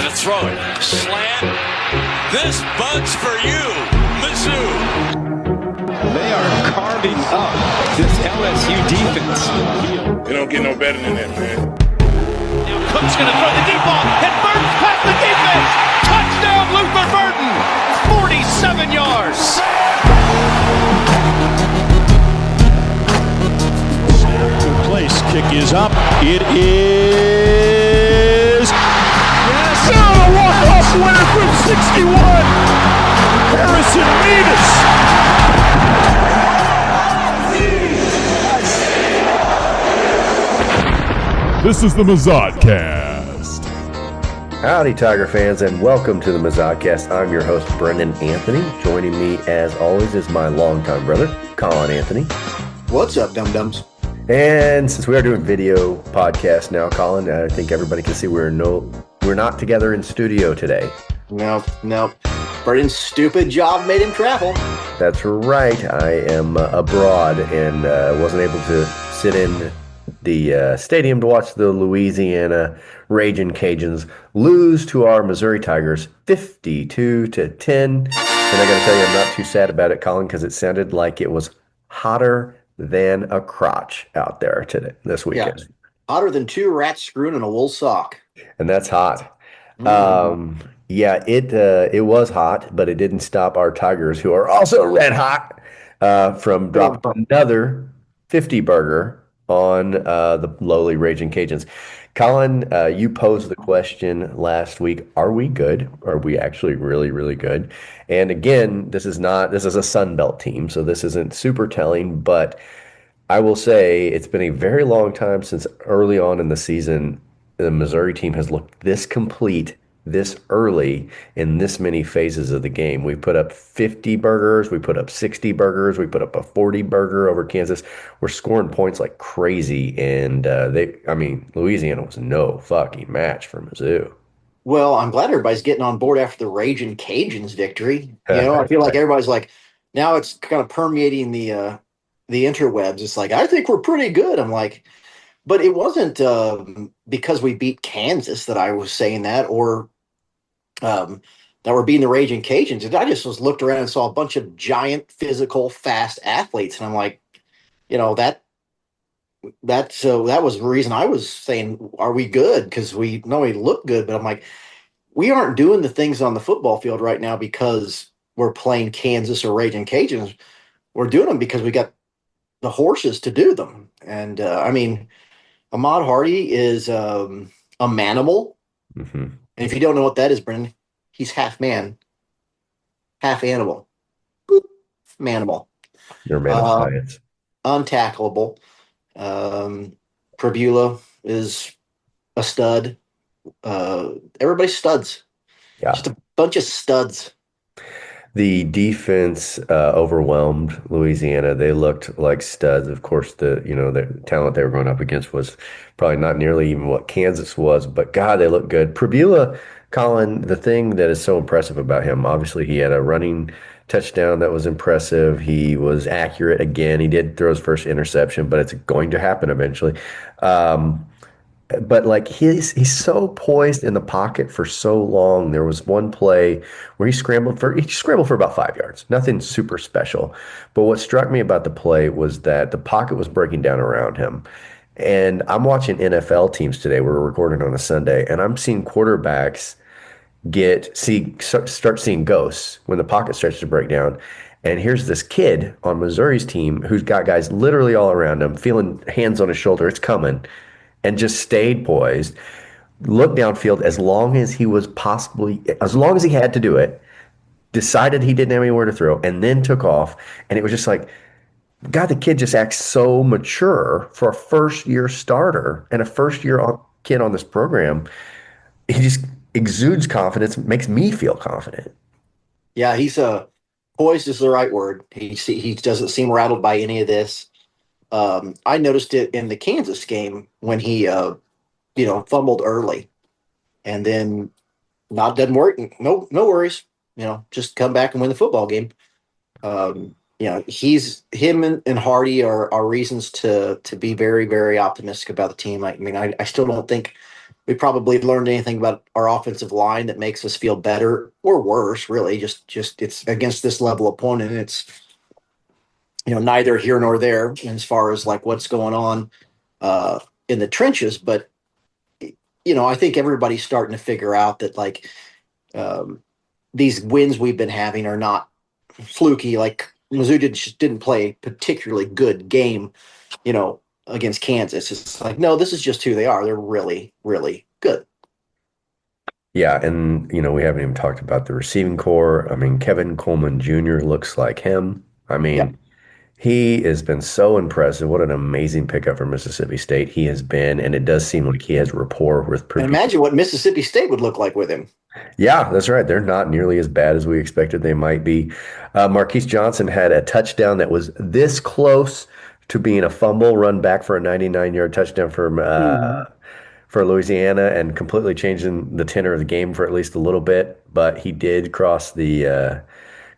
Gonna throw it. Slant. This bug's for you, Mizzou. They are carving up this LSU defense. You don't get no better than that, man. Now Cook's gonna throw the deep ball, and Burton's past the defense. Touchdown, Luther Burton. 47 yards. Good place. Kick is up. It is. Yes. Oh, a walk-off winner from 61. Harrison Mevis. This is the Mizzou-cast. Howdy, Tiger fans, and welcome to the Mizzou-cast. I'm your host, Brendan Anthony. Joining me, as always, is my longtime brother, Colin Anthony. What's up, dum-dums? And since we are doing video podcast now, Colin, I think everybody can see we're not together in studio today. Nope. Brendan's stupid job made him travel. That's right. I am abroad and wasn't able to sit in the stadium to watch the Louisiana Ragin' Cajuns lose to our Missouri Tigers 52-10. And I got to tell you, I'm not too sad about it, Colin, because it sounded like it was hotter than a crotch out there this weekend. Yeah. Hotter than two rats screwing in a wool sock. And that's hot. Mm-hmm. It was hot, but it didn't stop our Tigers, who are also red hot, from dropping another 50 burger on the lowly Ragin' Cajuns. Colin, you posed the question last week, are we good? Are we actually really, really good? And again, this is a Sun Belt team, so this isn't super telling, but I will say it's been a very long time since early on in the season the Missouri team has looked this complete this early in this many phases of the game. We put up 50 burgers, we put up 60 burgers, we put up a 40 burger over Kansas. We're scoring points like crazy, and Louisiana was no fucking match for Mizzou. Well, I'm glad everybody's getting on board after the Ragin' Cajuns victory. I feel like everybody's like, now it's kind of permeating the interwebs. It's like, I think we're pretty good. I'm like, but it wasn't because we beat Kansas that I was saying that, or that we're beating the Ragin' Cajuns. I just looked around and saw a bunch of giant, physical, fast athletes, and I'm like, that was the reason I was saying, are we good? Because we know we look good, but I'm like, we aren't doing the things on the football field right now because we're playing Kansas or Ragin' Cajuns. We're doing them because we got the horses to do them. And Ahmad Hardy is a manimal. Mm-hmm. And if you don't know what that is, Brendan, he's half man, half animal. Boop, manimal. You're a man of science. Untackleable. Prabula is a stud. Everybody's studs. Yeah. Just a bunch of studs. The defense overwhelmed Louisiana. They looked like studs. Of course, the talent they were going up against was probably not nearly even what Kansas was, but God, they looked good. Prabula, Colin, the thing that is so impressive about him, obviously he had a running touchdown that was impressive. He was accurate again. He did throw his first interception, but it's going to happen eventually. But like he's so poised in the pocket for so long. There was one play where he scrambled for about 5 yards. Nothing super special. But what struck me about the play was that the pocket was breaking down around him. And I'm watching NFL teams today. We're recording on a Sunday, and I'm seeing quarterbacks start seeing ghosts when the pocket starts to break down. And here's this kid on Missouri's team who's got guys literally all around him, feeling hands on his shoulder. It's coming. And just stayed poised, looked downfield as long as he had to do it, decided he didn't have anywhere to throw, and then took off. And it was just like, God, the kid just acts so mature for a first-year starter and a first-year kid on this program. He just exudes confidence, makes me feel confident. Yeah, he's poised is the right word. He doesn't seem rattled by any of this. I noticed it in the Kansas game when he, fumbled early, and then doesn't work. No worries. Just come back and win the football game. Him and Hardy are reasons to be very, very optimistic about the team. I still don't think we probably learned anything about our offensive line that makes us feel better or worse, really. Just it's against this level opponent. It's neither here nor there as far as like what's going on in the trenches. But I think everybody's starting to figure out that like these wins we've been having are not fluky. Like Mizzou didn't play a particularly good game, against Kansas. It's like, no, this is just who they are. They're really, really good. Yeah, and we haven't even talked about the receiving core. I mean, Kevin Coleman Jr. looks like him. I Yeah. mean, he has been so impressive. What an amazing pickup for Mississippi State he has been, and it does seem like he has rapport with And Purdue. imagine what Mississippi State would look like with him. Yeah, that's right. They're not nearly as bad as we expected they might be. Marquise Johnson had a touchdown that was this close to being a fumble run back for a 99-yard touchdown for Louisiana and completely changing the tenor of the game for at least a little bit. But he did cross the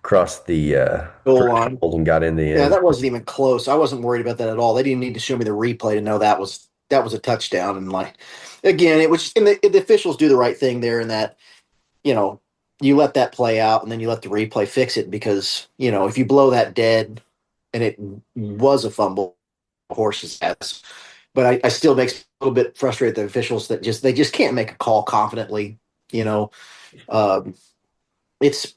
Goal line. threshold and got in the Yeah, end. that wasn't even close. I wasn't worried about that at all. They didn't need to show me the replay to know that was a touchdown. And again, it was, and the officials do the right thing there in that, you let that play out and then you let the replay fix it because, if you blow that dead and it was a fumble, horse's ass. But I still makes a little bit frustrated the officials that they just can't make a call confidently. It's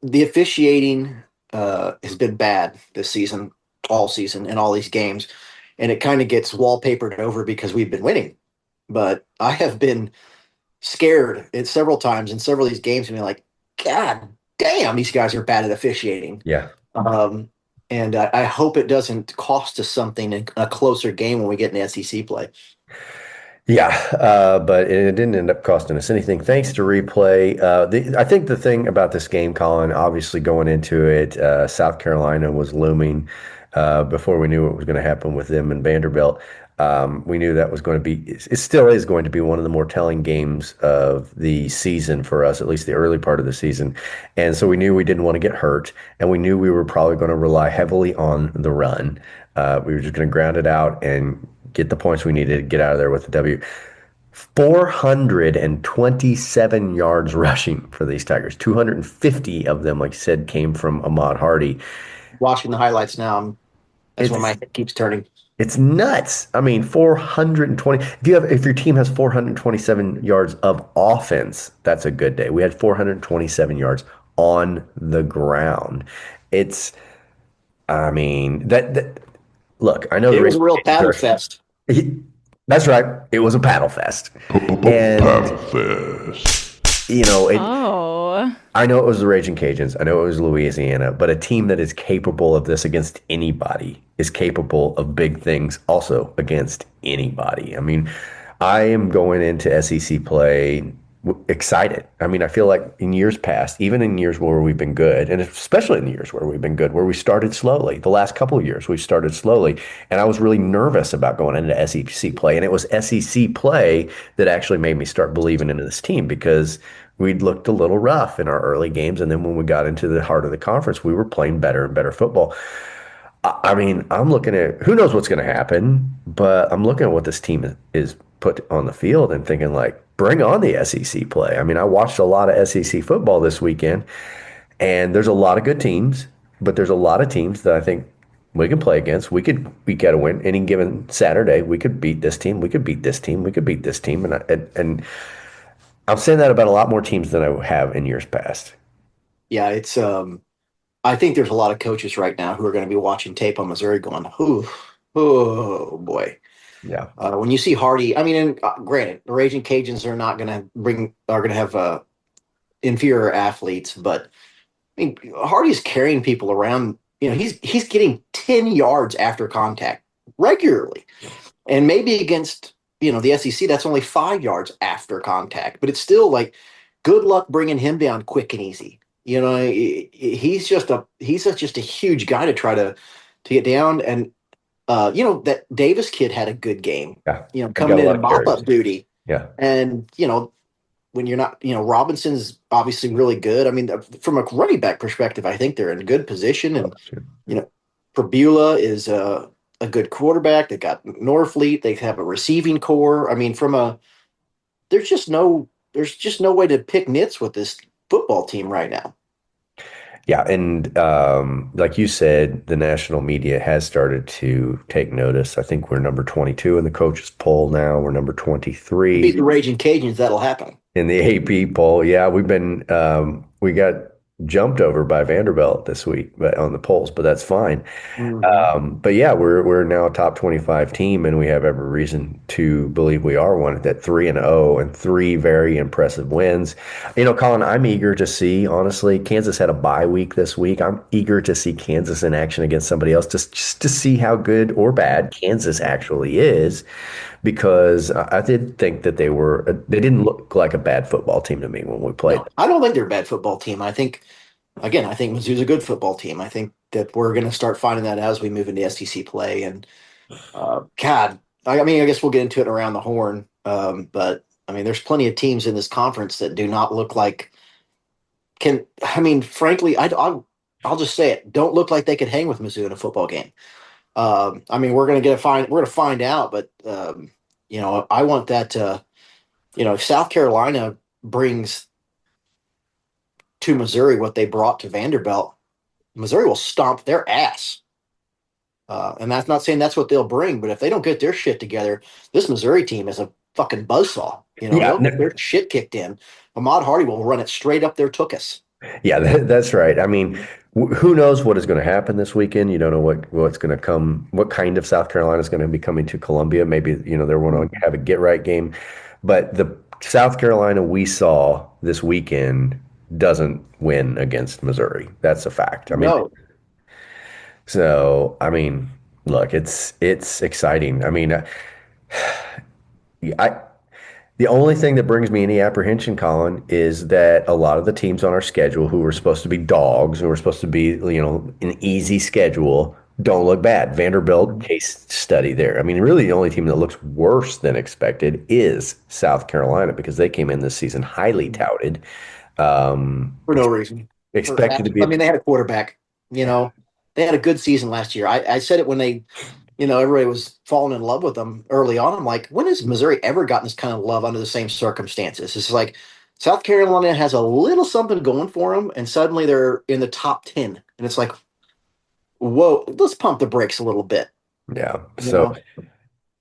the officiating has been bad this season, all season, in all these games, and it kind of gets wallpapered over because we've been winning. But I have been scared several times in several of these games and be like, God damn, these guys are bad at officiating. Yeah. And I hope it doesn't cost us something in a closer game when we get in SEC play. Yeah, but it didn't end up costing us anything thanks to replay. I think the thing about this game, Colin, obviously going into it, South Carolina was looming before we knew what was going to happen with them and Vanderbilt. We knew that was going to be, it still is going to be one of the more telling games of the season for us, at least the early part of the season. And so we knew we didn't want to get hurt, and we knew we were probably going to rely heavily on the run. We were just going to ground it out and get the points we needed to get out of there with the W. 427 yards rushing for these Tigers. 250 of them, like you said, came from Ahmad Hardy. Watching the highlights now, that's when my head keeps turning. It's nuts. I mean, 420. If your team has 427 yards of offense, that's a good day. We had 427 yards on the ground. Look, I know it was a real paddle fest. That's right. It was a paddle fest. Paddle fest. I know it was the Raging Cajuns. I know it was Louisiana, but a team that is capable of this against anybody is capable of big things also against anybody. I mean, I am going into SEC play excited. I mean, I feel like in years past, even in years where we've been good, and especially in the years where we've been good, where we started slowly, the last couple of years we've started slowly, and I was really nervous about going into SEC play, and it was SEC play that actually made me start believing into this team because we'd looked a little rough in our early games, and then when we got into the heart of the conference, we were playing better and better football. I mean, I'm looking at who knows what's going to happen, but I'm looking at what this team is put on the field and thinking like, bring on the SEC play. I mean, I watched a lot of SEC football this weekend, and there's a lot of good teams, but there's a lot of teams that I think we can play against. We got to win any given Saturday. We could beat this team. We could beat this team. We could beat this team. And I'm saying that about a lot more teams than I have in years past. Yeah, it's I think there's a lot of coaches right now who are going to be watching tape on Missouri going, oh boy. Yeah. When you see Hardy, I mean, and granted, the Raging Cajuns are going to have inferior athletes, but I mean, Hardy's carrying people around. He's getting 10 yards after contact regularly, and maybe against the SEC, that's only 5 yards after contact, but it's still like, good luck bringing him down quick and easy. He's just a huge guy to try to get down. And that Davis kid had a good game. Yeah. Coming in and mop up duty. Yeah. And when you're not, Robinson's obviously really good. I mean, from a running back perspective, I think they're in good position. And Probula is a good quarterback. They got Norfleet. They have a receiving core. I mean, from a there's just no way to pick nits with this football team right now. Yeah, and like you said, the national media has started to take notice. I think we're number 22 in the coaches poll now. We're number 23 Beat the Raging Cajuns, that'll happen. in the AP poll. Yeah, we got jumped over by Vanderbilt this week, but on the polls, but that's fine. But yeah, we're now a top 25 team, and we have every reason to believe we are one at 3-0 and three very impressive wins. Colin, I'm eager to see, honestly, Kansas had a bye week this week. I'm eager to see Kansas in action against somebody else, just to see how good or bad Kansas actually is, because I did think that they didn't look like a bad football team to me when we played. No, I don't think they're a bad football team. I think Mizzou's a good football team. I think that we're going to start finding that as we move into SEC play. And I guess we'll get into it around the horn. But there's plenty of teams in this conference that do not look like frankly, I'll just say it, don't look like they could hang with Mizzou in a football game. We're going to find out, but I want that. If South Carolina brings to Missouri what they brought to Vanderbilt, Missouri will stomp their ass. And that's not saying that's what they'll bring, but if they don't get their shit together, this Missouri team is a fucking buzzsaw. They'll get their shit kicked in. Ahmad Hardy will run it straight up their tuchus. Yeah, that's right. Who knows what is going to happen this weekend? You don't know what's going to come, what kind of South Carolina is going to be coming to Columbia. Maybe, they're going to have a get-right game. But the South Carolina we saw this weekend doesn't win against Missouri. That's a fact. No. So, look, it's exciting. The only thing that brings me any apprehension, Colin, is that a lot of the teams on our schedule who were supposed to be dogs, who were supposed to be, an easy schedule, don't look bad. Vanderbilt, case study there. Really the only team that looks worse than expected is South Carolina, because they came in this season highly touted. For no reason. Expected to be. They had a quarterback. They had a good season last year. I said it when they, everybody was falling in love with them early on. I'm like, when has Missouri ever gotten this kind of love under the same circumstances? It's like South Carolina has a little something going for them, and suddenly they're in the top 10. And it's like, whoa, let's pump the brakes a little bit. Yeah. So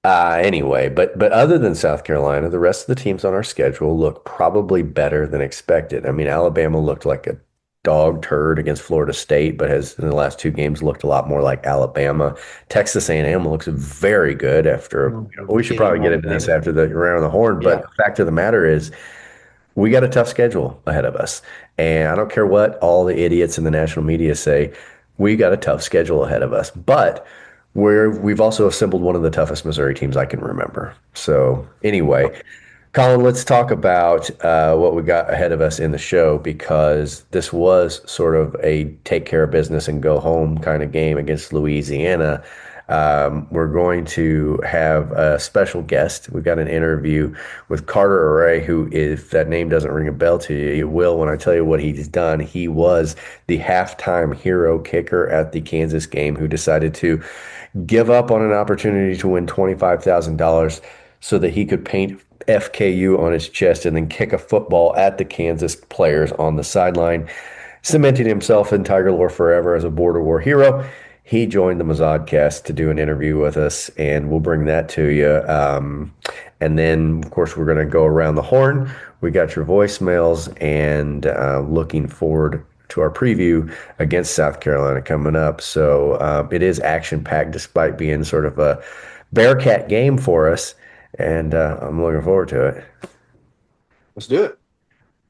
anyway, but other than South Carolina, the rest of the teams on our schedule look probably better than expected. Alabama looked like a dog turd against Florida State, but has in the last two games looked a lot more like Alabama. Texas A&M looks very good after. We should probably get into this after the around the horn, but the fact of the matter is, we got a tough schedule ahead of us, and I don't care what all the idiots in the national media say. We got a tough schedule ahead of us, but we've also assembled one of the toughest Missouri teams I can remember. So anyway, Colin, let's talk about what we got ahead of us in the show, because this was sort of a take care of business and go home kind of game against Louisiana. We're going to have a special guest. We've got an interview with Carter Arey, who, if that name doesn't ring a bell to you, it will when I tell you what he's done. He was the halftime hero kicker at the Kansas game, who decided to give up on an opportunity to win $25,000 so that he could paint FKU on his chest and then kick a football at the Kansas players on the sideline, cementing himself in Tiger lore forever as a border war hero. He joined the Mizzou to do an interview with us, and we'll bring that to you. And then, of course, we're going to go around the horn. We got your voicemails, and looking forward to our preview against South Carolina coming up. So it is action-packed despite being sort of a Bearcat game for us, and I'm looking forward to it. Let's do it.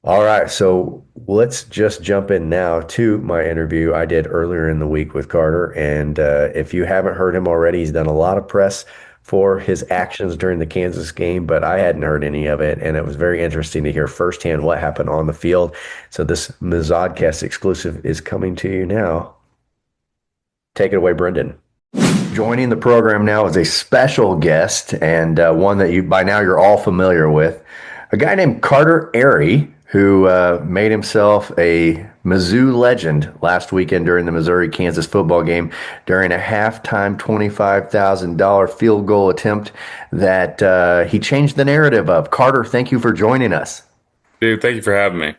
All right, so let's just jump in now to my interview I did earlier in the week with Carter. And if you haven't heard him already, he's done a lot of press for his actions during the Kansas game, but I hadn't heard any of it, and it was very interesting to hear firsthand what happened on the field. So this Mizzou exclusive is coming to you now. Take it away, Brendan. Joining the program now is a special guest, and one that you're all familiar with, a guy named Carter Arey, who made himself a Mizzou legend last weekend during the Missouri-Kansas football game during a halftime $25,000 field goal attempt that he changed the narrative of. Carter, thank you for joining us. Dude, thank you for having me.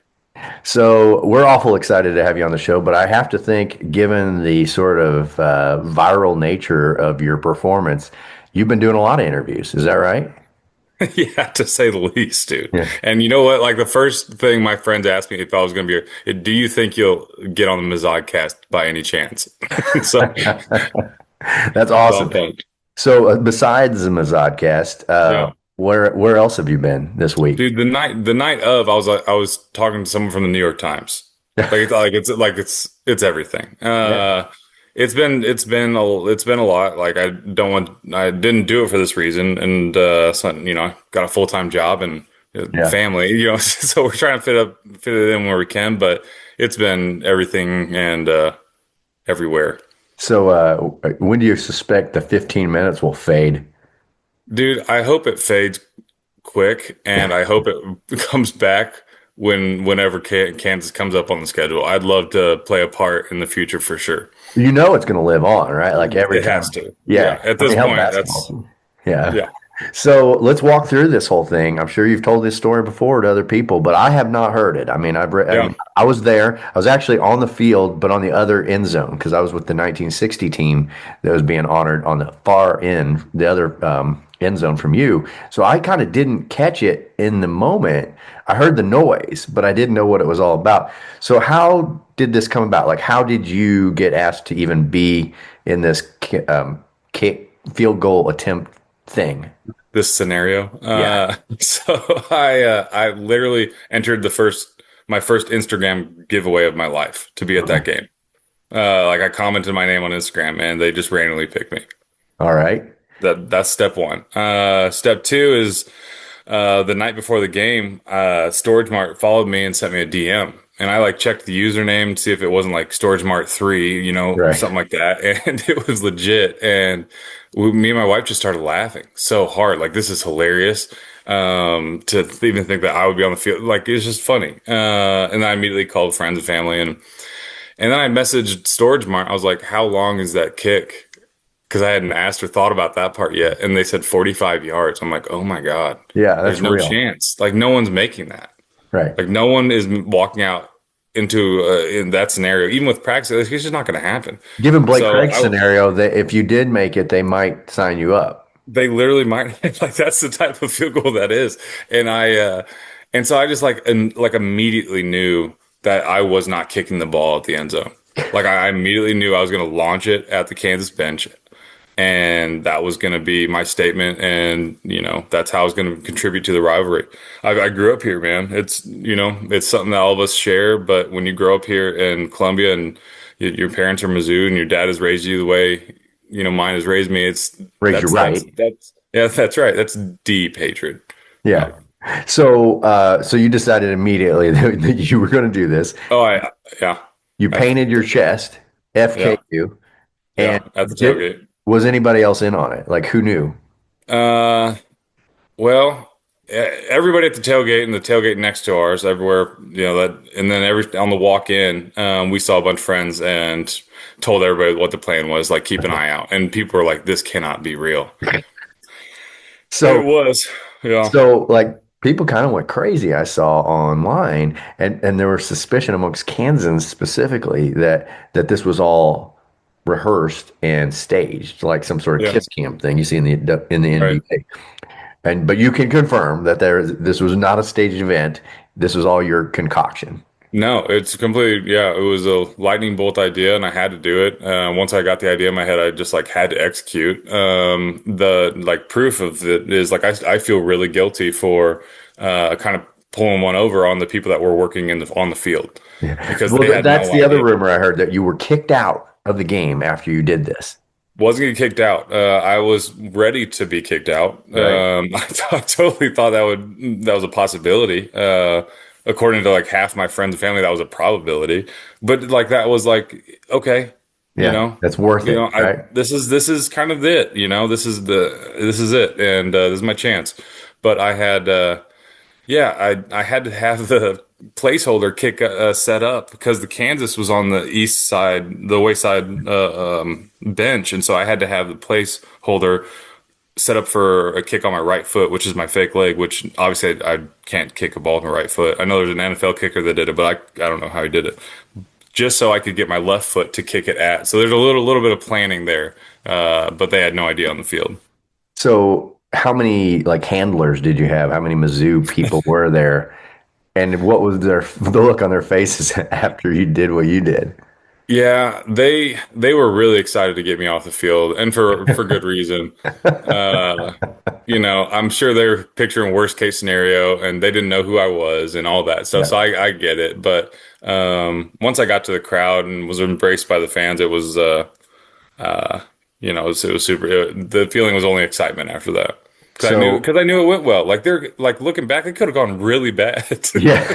So we're awful excited to have you on the show, but I have to think, given the sort of viral nature of your performance, you've been doing a lot of interviews. Is that right? Yeah, to say the least, dude. Yeah. And you know what? Like the first thing my friends asked me if I was going to be here, do you think you'll get on the Mizzou by any chance? So that's awesome. So besides the Mizzou yeah. where else have you been this week? Dude, the night of, I was talking to someone from the New York Times. It's everything. Yeah. It's been a lot. Like I didn't do it for this reason, and so, I got a full-time job and family, so we're trying to fit it in where we can, but it's been everything and everywhere. So when do you suspect the 15 minutes will fade? Dude, I hope it fades quick, and I hope it comes back whenever Kansas comes up on the schedule. I'd love to play a part in the future for sure. It's going to live on, right? Like every time. It has to. Yeah. At this point, that's yeah. So let's walk through this whole thing. I'm sure you've told this story before to other people, but I have not heard it. I mean, I was there. I was actually on the field, but on the other end zone because I was with the 1960 team that was being honored on the far end, the other end zone from you. So I kind of didn't catch it in the moment. I heard the noise, but I didn't know what it was all about. So how did this come about? Like, how did you get asked to even be in this field goal attempt thing? This scenario. Yeah. So I literally entered my first Instagram giveaway of my life to be at that game. Like I commented my name on Instagram and they just randomly picked me. All right. That's step one. Step two is the night before the game, Storage Mart followed me and sent me a DM. And I checked the username to see if it wasn't like Storage Mart 3, right. Something like that. And it was legit. And me and my wife just started laughing so hard. Like, this is hilarious. To even think that I would be on the field. Like, it's just funny. And I immediately called friends and family. And then I messaged Storage Mart. I was like, how long is that kick? Because I hadn't asked or thought about that part yet. And they said 45 yards. I'm like, oh my God. Yeah, that's There's no real. chance. Like, no one's making that. Right. Like, no one is walking out into in that scenario. Even with practice, it's just not going to happen. Given Blake Craig's scenario, that if you did make it, they might sign you up. They literally might. Like, that's the type of field goal that is. And so I just immediately knew that I was not kicking the ball at the end zone. Like, I immediately knew I was going to launch it at the Kansas bench. And that was going to be my statement. And, that's how I was going to contribute to the rivalry. I grew up here, man. It's, it's something that all of us share. But when you grow up here in Columbia and your parents are Mizzou and your dad has raised you the way, mine has raised me, that's right. That's right. That's deep hatred. Yeah. So you decided immediately that you were going to do this. Oh, yeah. You painted your chest, FKU. Yeah. And at the tailgate. Was anybody else in on it? Like, who knew? Well, everybody at the tailgate and the tailgate next to ours, everywhere, and then on the walk in, we saw a bunch of friends and told everybody what the plan was, like, keep an eye out. And people were like, this cannot be real. So it was, yeah. So, people kind of went crazy, I saw online, and there was suspicion amongst Kansans specifically that this was all rehearsed and staged, like some sort of kiss cam thing you see in the NBA. Right. But you can confirm that this was not a staged event. This was all your concoction. No, it's completely, it was a lightning bolt idea and I had to do it. Once I got the idea in my head, I just had to execute. The proof of it is I feel really guilty for kind of pulling one over on the people that were working on the field. Yeah. Because that's the other rumor I heard, that you were kicked out of the game after you did this. Wasn't getting kicked out. I was ready to be kicked out. Right. I totally thought that was a possibility. According to half my friends and family, that was a probability. But that was okay, that's worth it. Right? This is kind of it. This is it, and this is my chance. But I had, I had to have placeholder kick set up because the Kansas was on the east side, the wayside bench, and so I had to have the placeholder set up for a kick on my right foot, which is my fake leg, which obviously I can't kick a ball with my right foot. I know there's an NFL kicker that did it, but I don't know how he did it. Just so I could get my left foot to kick it at. So there's a little bit of planning there, but they had no idea on the field. So how many like handlers did you have? How many Mizzou people were there? And what was the look on their faces after you did what you did? Yeah, they were really excited to get me off the field, and for good reason. I'm sure they're picturing worst case scenario, and they didn't know who I was and all that. So I get it. But once I got to the crowd and was embraced by the fans, it was it was super. The feeling was only excitement after that. Because I knew it went well. Like they're like looking back, it could have gone really bad. Yeah.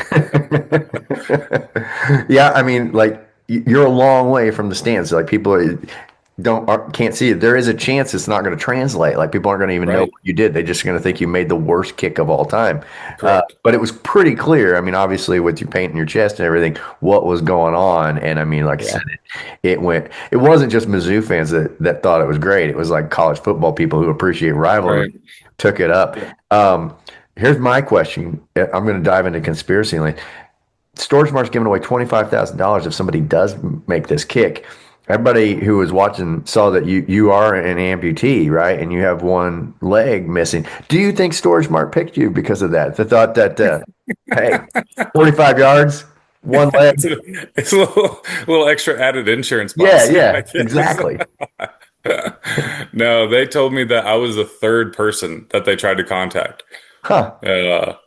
Yeah, I mean, like you're a long way from the stands. Like people can't see it. There is a chance it's not going to translate. Like people aren't going to even know what you did. They're just going to think you made the worst kick of all time. But it was pretty clear. I mean, obviously with you painting your chest and everything, what was going on. And I mean, like I said, it wasn't just Mizzou fans that thought it was great. It was like college football people who appreciate rivalry took it up. Here's my question. I'm going to dive into conspiracy land. Storage Mart's giving away $25,000 if somebody does make this kick. Everybody who was watching saw that you are an amputee, right? And you have one leg missing. Do you think Storage Mart picked you because of that? The thought that, hey, 45 yards, one leg. It's a little extra added insurance policy. Yeah, exactly. No, they told me that I was the third person that they tried to contact. Huh.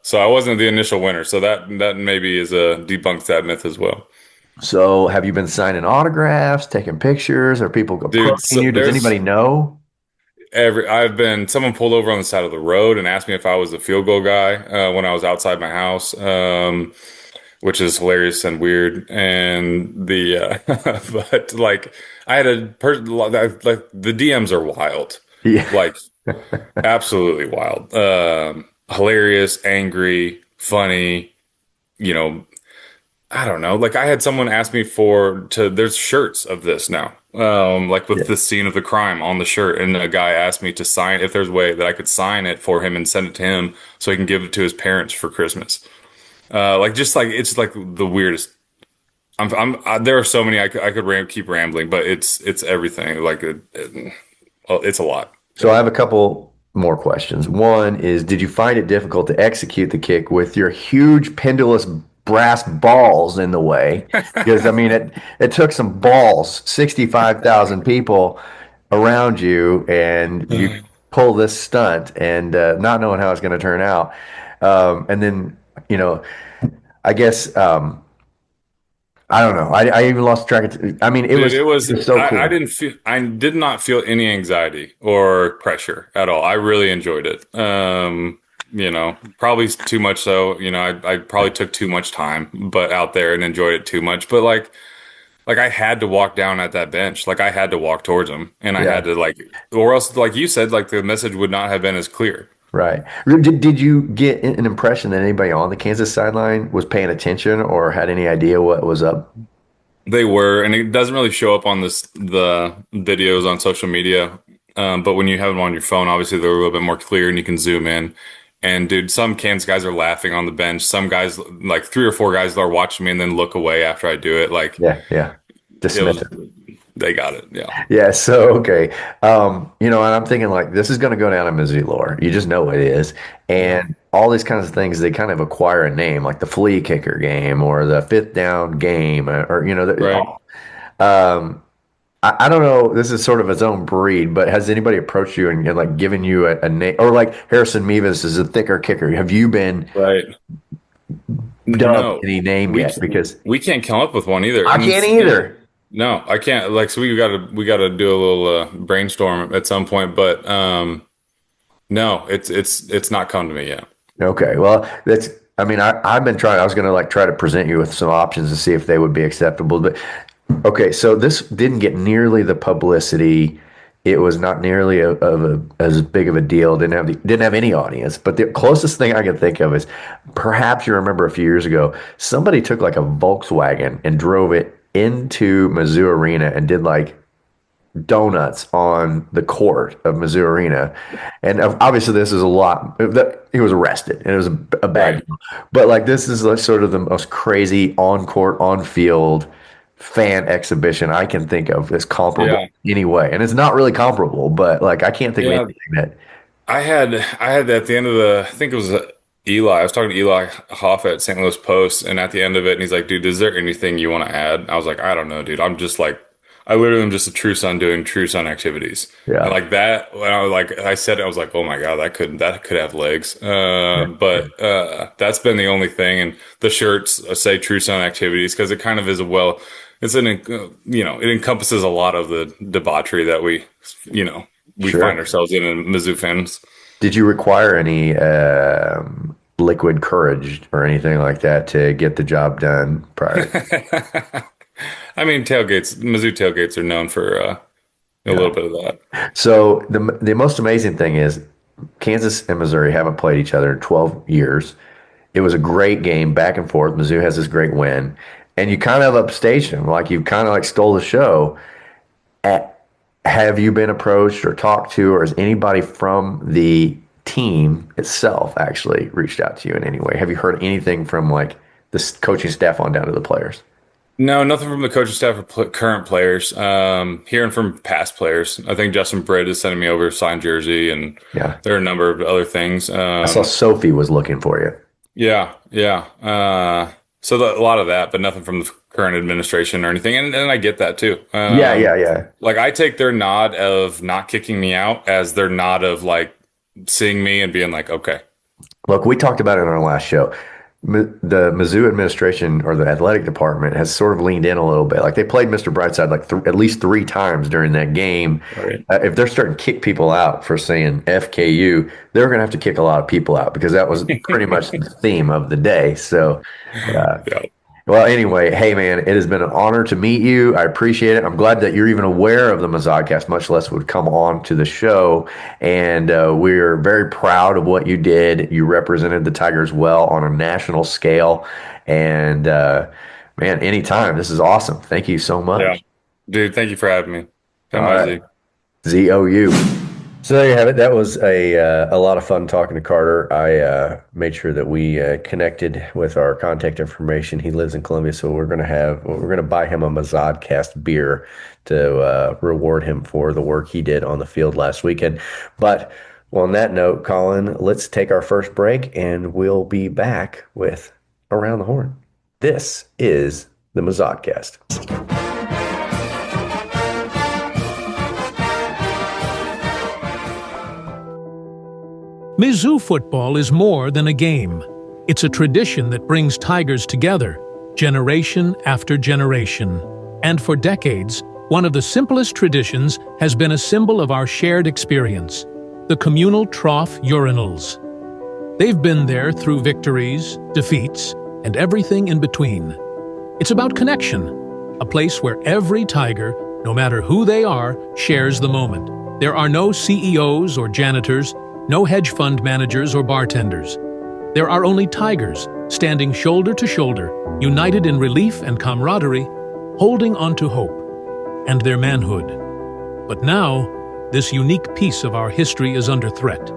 So I wasn't the initial winner. So that maybe debunks that myth as well. So have you been signing autographs, taking pictures, or people approaching you? Does anybody know? Someone pulled over on the side of the road and asked me if I was the field goal guy when I was outside my house, which is hilarious and weird. And but like I had a person like the DMs are wild, like absolutely wild, hilarious, angry, funny, I don't know. Like I had someone ask me there's shirts of this now, like with the scene of the crime on the shirt. And a guy asked me to sign, if there's a way that I could sign it for him and send it to him so he can give it to his parents for Christmas. It's like the weirdest. There are so many, I could keep rambling, but it's everything. Like it's a lot. So I have a couple more questions. One is, did you find it difficult to execute the kick with your huge pendulous brass balls in the way? Because I mean it took some balls, 65,000 people around you, and you pull this stunt and not knowing how it's going to turn out. And then I guess I don't know. I even lost track of I mean it was so cool. I did not feel any anxiety or pressure at all. I really enjoyed it. Probably too much so. I probably took too much time, but out there and enjoyed it too much. But like I had to walk down at that bench. Like I had to walk towards them, and I had to or else, like you said, like the message would not have been as clear. Right. Did you get an impression that anybody on the Kansas sideline was paying attention or had any idea what was up? They were, and it doesn't really show up on the videos on social media. But when you have them on your phone, obviously they're a little bit more clear, and you can zoom in. And dude, some Kansas guys are laughing on the bench. Some guys, like 3 or 4 guys, are watching me and then look away after I do it. Like, yeah, dismiss it. They got it. Yeah. Yeah. So, okay. And I'm thinking like, this is going to go down in Mizzou lore. You just know it is. And all these kinds of things, they kind of acquire a name, like the flea kicker game or the 5th down game or I don't know. This is sort of its own breed, but has anybody approached you and like given you a name, or like Harrison Mevis is a thicker kicker? Have you been dubbed any name yet? Because we can't come up with one either. I can't either. No, I can't. Like, so we gotta do a little brainstorm at some point, but no, it's not come to me yet. Okay, well, I've been trying. I was gonna try to present you with some options to see if they would be acceptable, but okay, so this didn't get nearly the publicity it was not nearly as big of a deal. Didn't have any audience. But the closest thing I can think of is perhaps you remember a few years ago, somebody took like a Volkswagen and drove it into Mizzou Arena and did like donuts on the court of Mizzou Arena. And obviously this is a lot. He was arrested and it was a bad deal. But like this is like sort of the most crazy on-court, on-field fan exhibition I can think of that's comparable anyway. And it's not really comparable, but like I can't think of anything that I had that at the end of I think it was Eli. I was talking to Eli Hoff at St. Louis Post, and at the end of it, and he's like, dude, is there anything you want to add? I was like, I don't know, dude. I literally am just a true son doing true son activities. Yeah. And like that, when I said it, I was like, oh my God, that could have legs. But that's been the only thing. And the shirts say true son activities because it kind of is it encompasses a lot of the debauchery that we find ourselves in Mizzou fans. Did you require any liquid courage or anything like that to get the job done prior? I mean, Mizzou tailgates are known for a little bit of that. So the most amazing thing is Kansas and Missouri haven't played each other in 12 years. It was a great game, back and forth. Mizzou has this great win. And you kind of upstaged them, like you kind of like stole the show. Have you been approached or talked to, or has anybody from the team itself actually reached out to you in any way? Have you heard anything from like the coaching staff on down to the players? No, nothing from the coaching staff or current players. Hearing from past players. I think Justin Britt is sending me over a signed jersey, and there are a number of other things. I saw Sophie was looking for you. Yeah. So a lot of that, but nothing from the current administration or anything. And I get that too. Yeah. Like I take their nod of not kicking me out as their nod of like seeing me and being like, okay. Look, we talked about it in our last show. The Mizzou administration or the athletic department has sort of leaned in a little bit. Like they played Mr. Brightside like at least 3 times during that game. Right. If they're starting to kick people out for saying FKU, they're going to have to kick a lot of people out because that was pretty much the theme of the day. So, well, anyway, hey, man, it has been an honor to meet you. I appreciate it. I'm glad that you're even aware of the Mazzodcast, much less would come on to the show. And we're very proud of what you did. You represented the Tigers well on a national scale. And, man, anytime. This is awesome. Thank you so much. Yeah. Dude, thank you for having me. All right. ZOU. So there you have it. That was a lot of fun talking to Carter. I made sure that we connected with our contact information. He lives in Columbia, so we're gonna buy him a Mazzodcast beer to reward him for the work he did on the field last weekend. But on that note, Colin, let's take our first break, and we'll be back with Around the Horn. This is the Mazzodcast. Mizzou football is more than a game. It's a tradition that brings Tigers together, generation after generation. And for decades, one of the simplest traditions has been a symbol of our shared experience, the communal Trough urinals. They've been there through victories, defeats, and everything in between. It's about connection, a place where every Tiger, no matter who they are, shares the moment. There are no CEOs or janitors, no hedge fund managers or bartenders. There are only Tigers, standing shoulder to shoulder, united in relief and camaraderie, holding on to hope and their manhood. But now, this unique piece of our history is under threat.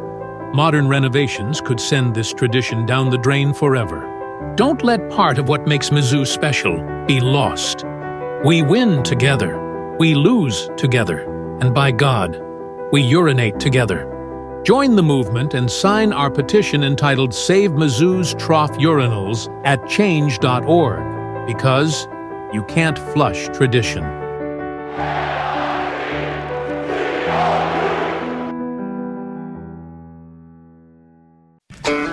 Modern renovations could send this tradition down the drain forever. Don't let part of what makes Mizzou special be lost. We win together, we lose together, and by God, we urinate together. Join the movement and sign our petition entitled Save Mizzou's Trough Urinals at change.org, because you can't flush tradition.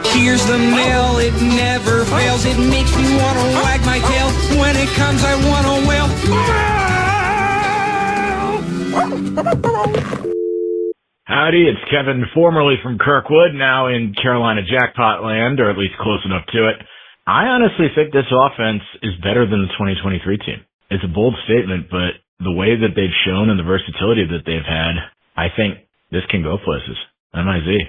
Here's the mail, it never fails. It makes me want to wag my tail. When it comes, I want to wail. Howdy, it's Kevin, formerly from Kirkwood, now in Carolina Jackpot land, or at least close enough to it. I honestly think this offense is better than the 2023 team. It's a bold statement, but the way that they've shown and the versatility that they've had, I think this can go places. MIZ.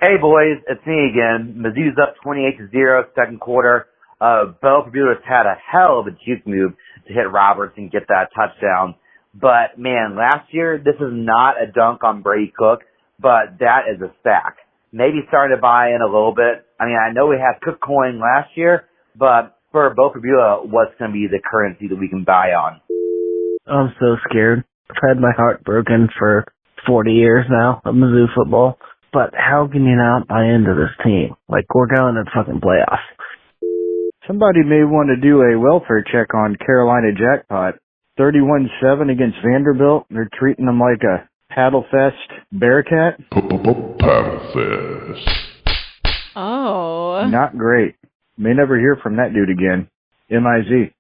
Hey boys, it's me again. Mizzou's up 28-0, second quarter. Bo Bermuda's had a hell of a juke move to hit Roberts and get that touchdown. But man, last year, this is not a dunk on Brady Cook, but that is a stack. Maybe starting to buy in a little bit. I mean, I know we had Cook coin last year, but for Bo Bermuda, what's going to be the currency that we can buy on? I'm so scared. I've had my heart broken for 40 years now of Mizzou football. But how can you not buy into this team? Like, we're going to the fucking playoffs. Somebody may want to do a welfare check on Carolina Jackpot. 31-7 against Vanderbilt. They're treating them like a Paddlefest Bearcat. Paddlefest. Oh. Not great. May never hear from that dude again. MIZ.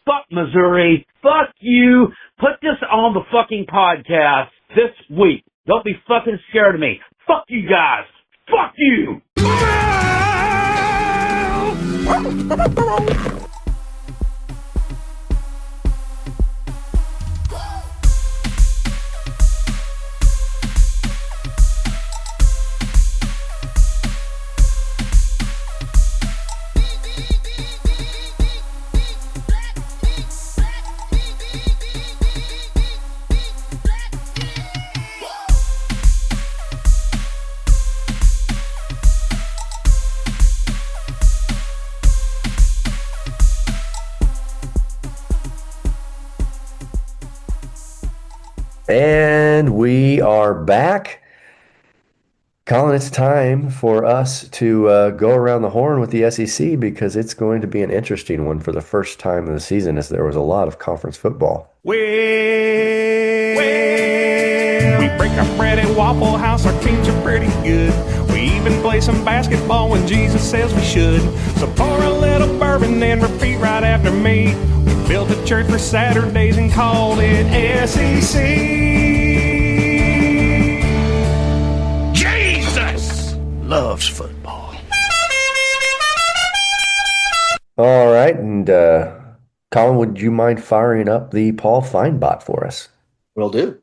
Fuck Missouri. Fuck you. Put this on the fucking podcast this week. Don't be fucking scared of me. Fuck you guys. Fuck you. And we are back. Colin, it's time for us to go around the horn with the SEC because it's going to be an interesting one for the first time of the season as there was a lot of conference football. We break our bread at Waffle House, our teams are pretty good. We even play some basketball when Jesus says we should. So pour a little bourbon and repeat right after me. We built a church for Saturdays and called it SEC. Jesus loves football. All right, and Colin, would you mind firing up the Paul Feinbot for us? Will do.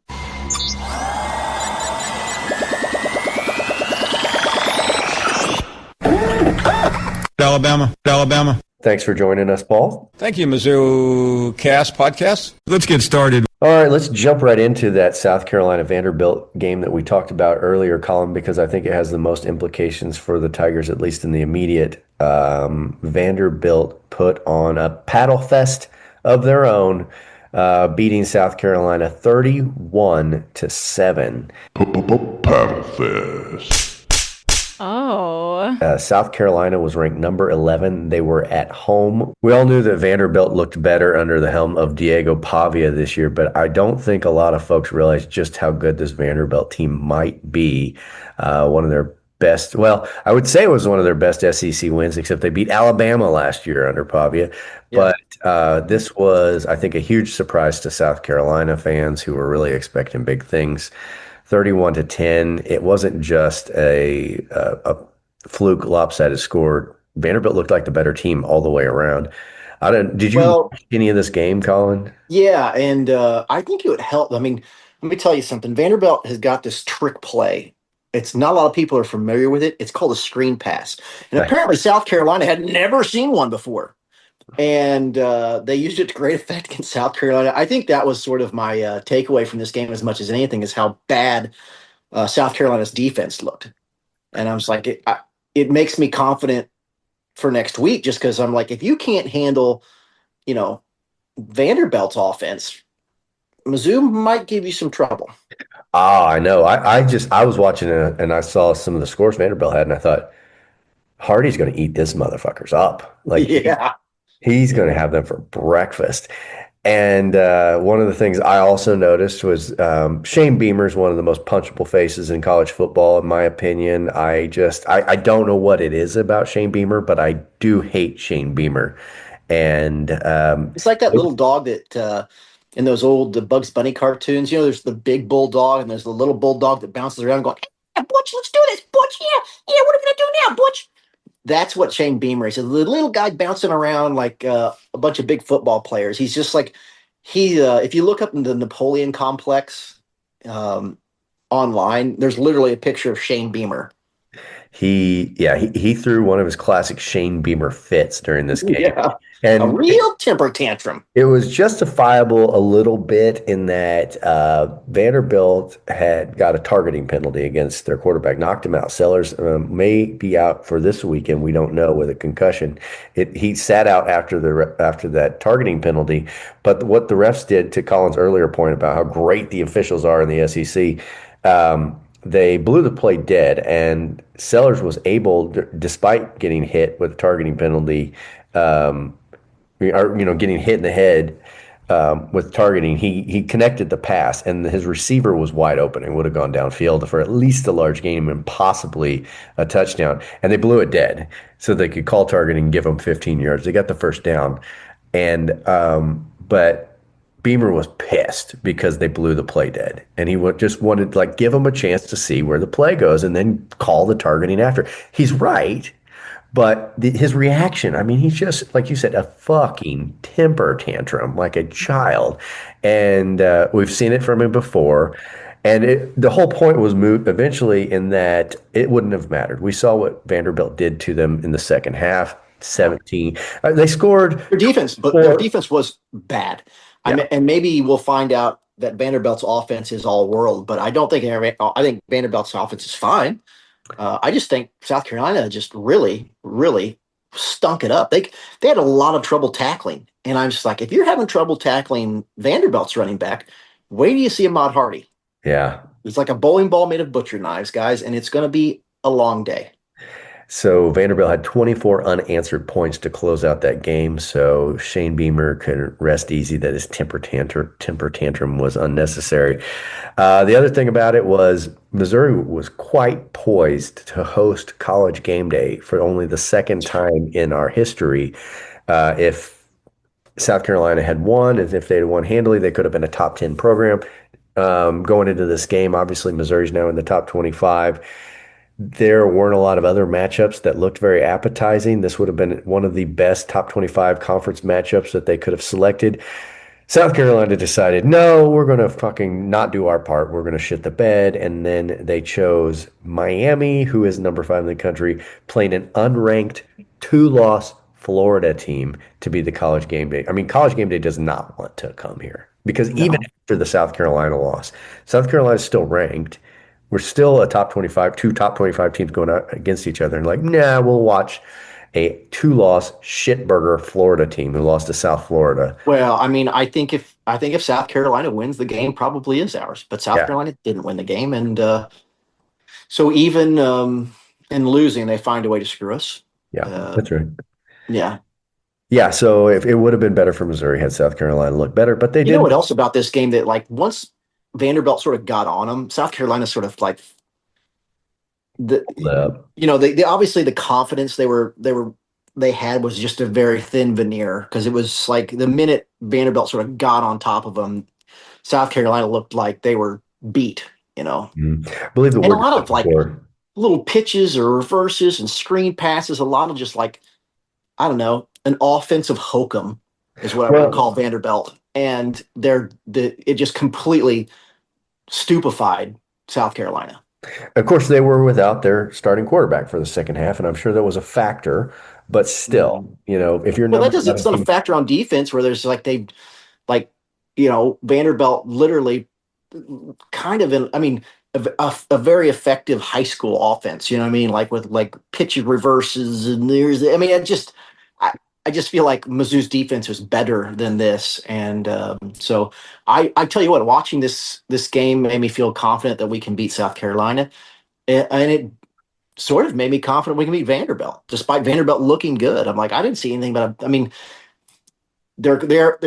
Alabama. Thanks for joining us, Paul. Thank you, Mizzou Cast Podcast. Let's get started. All right, let's jump right into that South Carolina Vanderbilt game that we talked about earlier, Colin, because I think it has the most implications for the Tigers, at least in the immediate. Vanderbilt put on a paddle fest of their own, beating South Carolina 31-7. Paddle fest. Oh. South Carolina was ranked number 11. They were at home. We all knew that Vanderbilt looked better under the helm of Diego Pavia this year, but I don't think a lot of folks realize just how good this Vanderbilt team might be. One of their best, well, I would say it was one of their best SEC wins, except they beat Alabama last year under Pavia. Yeah. But this was, I think, a huge surprise to South Carolina fans who were really expecting big things. 31-10. It wasn't just a fluke lopsided score. Vanderbilt looked like the better team all the way around. Did you watch any of this game, Colin? Yeah, and I think it would help. I mean, let me tell you something. Vanderbilt has got this trick play. It's not a lot of people are familiar with it. It's called a screen pass. And apparently South Carolina had never seen one before. And they used it to great effect against South Carolina. I think that was sort of my takeaway from this game as much as anything is how bad South Carolina's defense looked. And I was like, it makes me confident for next week just because I'm like, if you can't handle, Vanderbilt's offense, Mizzou might give you some trouble. I know. I was watching it and I saw some of the scores Vanderbilt had, and I thought, Hardy's going to eat this motherfuckers up. Like, yeah. He's going to have them for breakfast. And one of the things I also noticed was Shane Beamer's one of the most punchable faces in college football, in my opinion. I don't know what it is about Shane Beamer, but I do hate Shane Beamer. And it's like that little dog that in those old Bugs Bunny cartoons, there's the big bulldog and there's the little bulldog that bounces around going, Yeah, Butch, let's do this, Butch. Yeah, what are we gonna do now, Butch? That's what Shane Beamer is. The little guy bouncing around like a bunch of big football players. He's just like if you look up in the Napoleon complex online, there's literally a picture of Shane Beamer. He threw one of his classic Shane Beamer fits during this game. Yeah, and a real temper tantrum. It was justifiable a little bit in that Vanderbilt had got a targeting penalty against their quarterback, knocked him out. Sellers may be out for this weekend. We don't know, with a concussion. He sat out after that targeting penalty. But what the refs did, to Colin's earlier point about how great the officials are in the SEC, they blew the play dead, and Sellers was able, despite getting hit with a targeting penalty, getting hit in the head with targeting, he connected the pass, and his receiver was wide open and would have gone downfield for at least a large gain and possibly a touchdown. And they blew it dead so they could call targeting and give them 15 yards. They got the first down, but Beamer was pissed because they blew the play dead, and he just wanted to give them a chance to see where the play goes and then call the targeting after. He's right. But his reaction, I mean, he's just, like you said, a fucking temper tantrum, like a child. And we've seen it from him before. And the whole point was moot eventually, in that it wouldn't have mattered. We saw what Vanderbilt did to them in the second half, 17. They scored. Their defense was bad. Yeah. And maybe we'll find out that Vanderbilt's offense is all world, but I think Vanderbilt's offense is fine. I just think South Carolina just really, really stunk it up. They had a lot of trouble tackling, and I'm just like, if you're having trouble tackling Vanderbilt's running back, wait till you see Ahmad Hardy. Yeah, it's like a bowling ball made of butcher knives, guys, and it's going to be a long day. So Vanderbilt had 24 unanswered points to close out that game, so Shane Beamer could rest easy that his temper tantrum was unnecessary. The other thing about it was Missouri was quite poised to host College Game Day for only the second time in our history. If South Carolina had won, and if they had won handily, they could have been a top 10 program. Going into this game, obviously Missouri's now in the top 25. There weren't a lot of other matchups that looked very appetizing. This would have been one of the best top 25 conference matchups that they could have selected. South Carolina decided, no, we're going to fucking not do our part. We're going to shit the bed. And then they chose Miami, who is number 5 in the country, playing an unranked 2-loss Florida team to be the College Game Day. I mean, College Game Day does not want to come here because even after the South Carolina loss, South Carolina is still ranked. We're still a two top 25 teams going out against each other, and we'll watch a 2-loss shitburger Florida team who lost to South Florida. Well, I mean, I think if South Carolina wins, the game probably is ours. But South Carolina didn't win the game, and so even in losing, they find a way to screw us. Yeah, that's right. Yeah. Yeah, so if it would have been better for Missouri had South Carolina looked better, but they didn't. You know what else about this game that once Vanderbilt sort of got on them, South Carolina sort of they obviously the confidence they had was just a very thin veneer, because it was like the minute Vanderbilt sort of got on top of them, South Carolina looked like they were beat, I believe the word, a lot of little pitches or reverses and screen passes, a lot of just I don't know, an offensive hokum is what I would call Vanderbilt. And it just completely stupefied South Carolina. Of course, they were without their starting quarterback for the second half, and I'm sure that was a factor. But still, if you're it's not a factor on defense, where there's Vanderbilt literally kind of a very effective high school offense. You know what I mean? With pitch reverses, and I just feel like Mizzou's defense was better than this, and so I tell you what, watching this game made me feel confident that we can beat South Carolina, and it sort of made me confident we can beat Vanderbilt, despite Vanderbilt looking good. I'm like, I didn't see anything, but I mean, their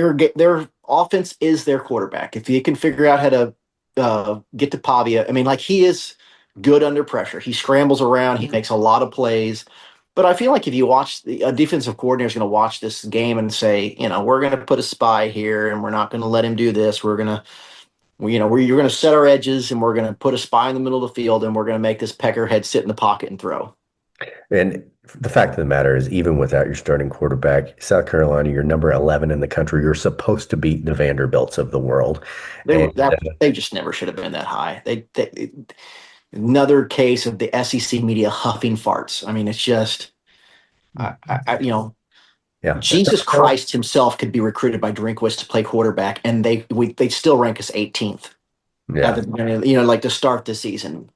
offense is their quarterback. If you can figure out how to get to Pavia, I mean, he is good under pressure. He scrambles around. He makes a lot of plays. But I feel like if you watch, a defensive coordinator is going to watch this game and say, we're going to put a spy here, and we're not going to let him do this. We're going to You're going to set our edges, and we're going to put a spy in the middle of the field, and we're going to make this peckerhead sit in the pocket and throw. And the fact of the matter is, even without your starting quarterback, South Carolina, you're number 11 in the country. You're supposed to beat the Vanderbilts of the world. They just never should have been that high. Another case of the SEC media huffing farts. I mean, it's just, Jesus Christ himself could be recruited by Drinkwitz to play quarterback, and they'd still rank us 18th. Yeah, to start the season.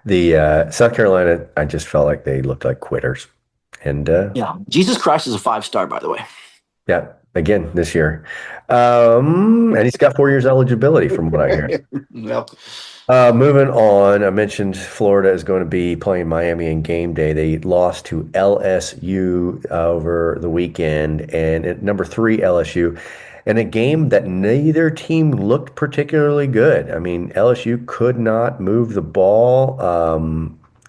The South Carolina, I just felt like they looked like quitters. And Jesus Christ is a 5-star, by the way. Yeah, again this year, and he's got 4 years eligibility from what I hear. Yep. Moving on, I mentioned Florida is going to be playing Miami in game day. They lost to LSU over the weekend, and at number 3 LSU. In a game that neither team looked particularly good. I mean, LSU could not move the ball.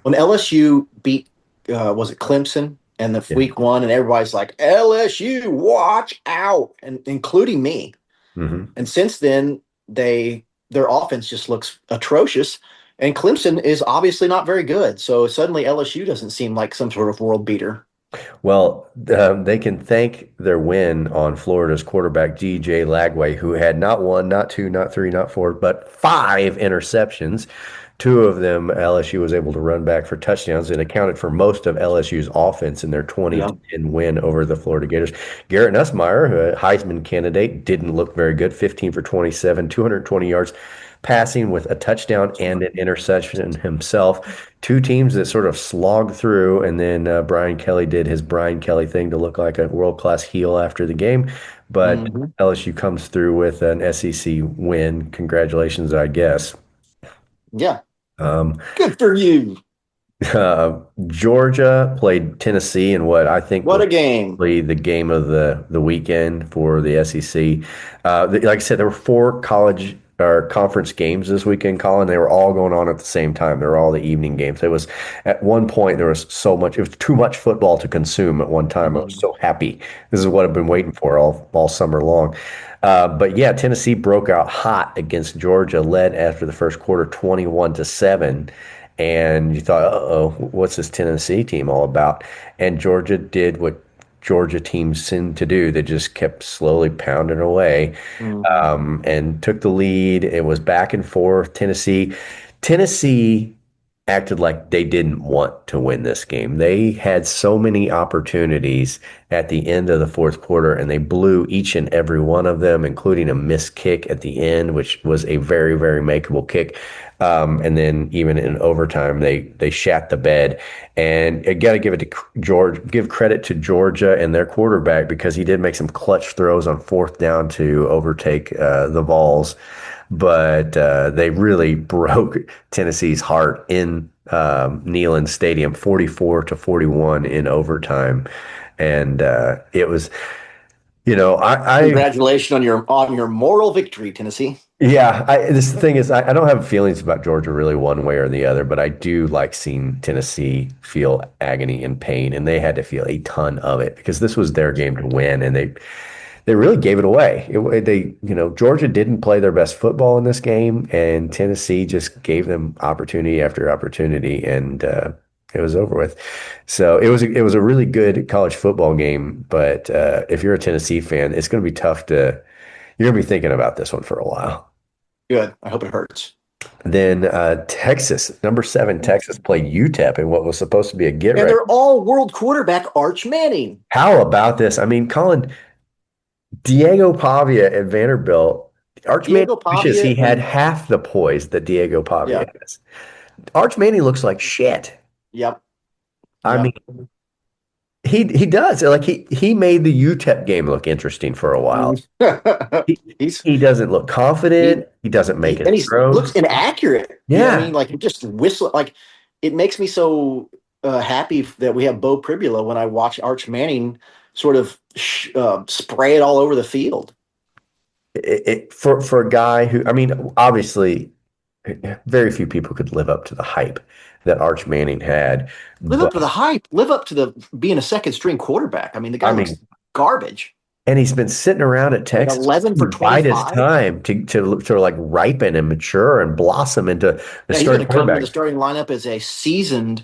When LSU beat, was it Clemson? And week 1, and everybody's like, LSU, watch out, and including me. Mm-hmm. And since then, their offense just looks atrocious, and Clemson is obviously not very good. So suddenly LSU doesn't seem like some sort of world beater. Well, they can thank their win on Florida's quarterback, G.J. Lagway, who had not 1, not 2, not 3, not 4, but 5 interceptions. 2 of them, LSU was able to run back for touchdowns and accounted for most of LSU's offense in their 20-10 win over the Florida Gators. Garrett Nussmeier, a Heisman candidate, didn't look very good. 15 for 27, 220 yards passing with a touchdown and an interception himself. 2 teams that sort of slogged through, and then Brian Kelly did his Brian Kelly thing to look like a world-class heel after the game. But LSU comes through with an SEC win. Congratulations, I guess. Yeah. Good for you. Georgia played Tennessee in what I think a game. The game of the weekend for the SEC. Like I said, there were 4 college or conference games this weekend, Colin. They were all going on at the same time. They were all the evening games. It was at one point there was so much. It was too much football to consume at one time. I was so happy. This is what I've been waiting for all summer long. But yeah, Tennessee broke out hot against Georgia, led after the first quarter 21-7. And you thought, uh-oh, what's this Tennessee team all about? And Georgia did what Georgia teams seem to do. They just kept slowly pounding away and took the lead. It was back and forth. Tennessee acted like they didn't want to win this game. They had so many opportunities at the end of the fourth quarter, and they blew each and every one of them, including a missed kick at the end, which was a very, very makeable kick. And then even in overtime, they shat the bed. And I got to give credit to Georgia and their quarterback, because he did make some clutch throws on 4th down to overtake the Vols. But they really broke Tennessee's heart in Neyland Stadium, 44-41 in overtime. And it was, congratulations on your moral victory, Tennessee. Yeah, this thing is, I don't have feelings about Georgia really one way or the other, but I do like seeing Tennessee feel agony and pain, and they had to feel a ton of it because this was their game to win, and they really gave it away. Georgia didn't play their best football in this game, and Tennessee just gave them opportunity after opportunity, and it was over with. So it was a really good college football game. But if you're a Tennessee fan, it's going to be tough you're going to be thinking about this one for a while. Good. I hope it hurts. Then Texas, number 7, Texas played UTEP in what was supposed to be a get-right. And they're all world quarterback Arch Manning. How about this? I mean, Colin, Diego Pavia at Vanderbilt, Arch Manning wishes he had half the poise that Diego Pavia has. Arch Manning looks like shit. Yep. I mean, he does. Like he made the UTEP game look interesting for a while. He doesn't look confident. He doesn't make it. He looks inaccurate. Yeah. You know what I mean? Like, he just whistle. Like, it makes me so happy that we have Bo Pribula when I watch Arch Manning sort of spray it all over the field. For a guy who, I mean, obviously, very few people could live up to the hype that Arch Manning had. Live up to the hype. Live up to being a second string quarterback. I mean, the guy looks garbage. And he's been sitting around at Texas. 11 for bide his 25. time to like ripen and mature and blossom into a He's going starting to come into quarterback. the starting lineup as a seasoned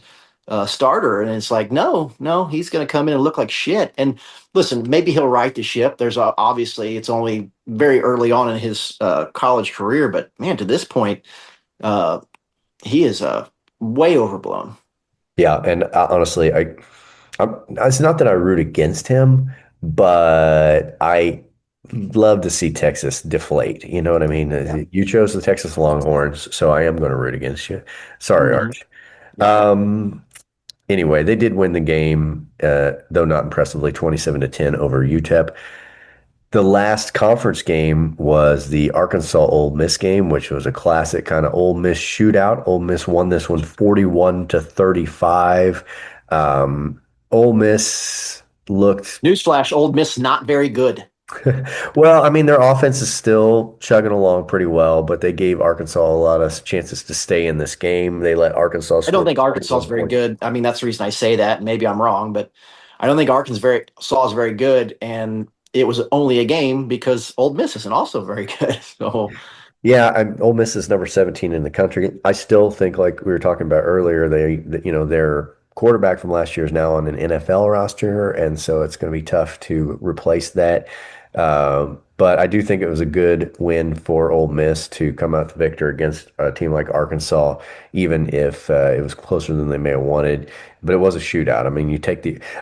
starter, and it's like, no, he's going to come in and look like shit. And listen, maybe he'll right the ship. There's obviously it's only very early on in his college career, but man, to this point, he is way overblown. Yeah, and honestly, it's not that I root against him, but I love to see Texas deflate. You know what I mean? You chose the Texas Longhorns, so I am going to root against you. Sorry, Arch. Anyway, they did win the game, though not impressively, 27-10 over UTEP. The last conference game was the Arkansas Ole Miss game, which was a classic kind of Ole Miss shootout. Ole Miss won this one 41-35. Ole Miss looked. Newsflash: Ole Miss not very good. Well, I mean, their offense is still chugging along pretty well, but they gave Arkansas a lot of chances to stay in this game. They let Arkansas. I don't think Arkansas is very good. I mean, that's the reason I say that. Maybe I'm wrong, but I don't think Arkansas is very good. And it was only a game because Ole Miss isn't also very good. So, yeah, Ole Miss is number 17 in the country. I still think, like we were talking about earlier, their quarterback from last year is now on an NFL roster, and so it's going to be tough to replace that. But I do think it was a good win for Ole Miss to come out the victor against a team like Arkansas, even if it was closer than they may have wanted. But it was a shootout. I mean,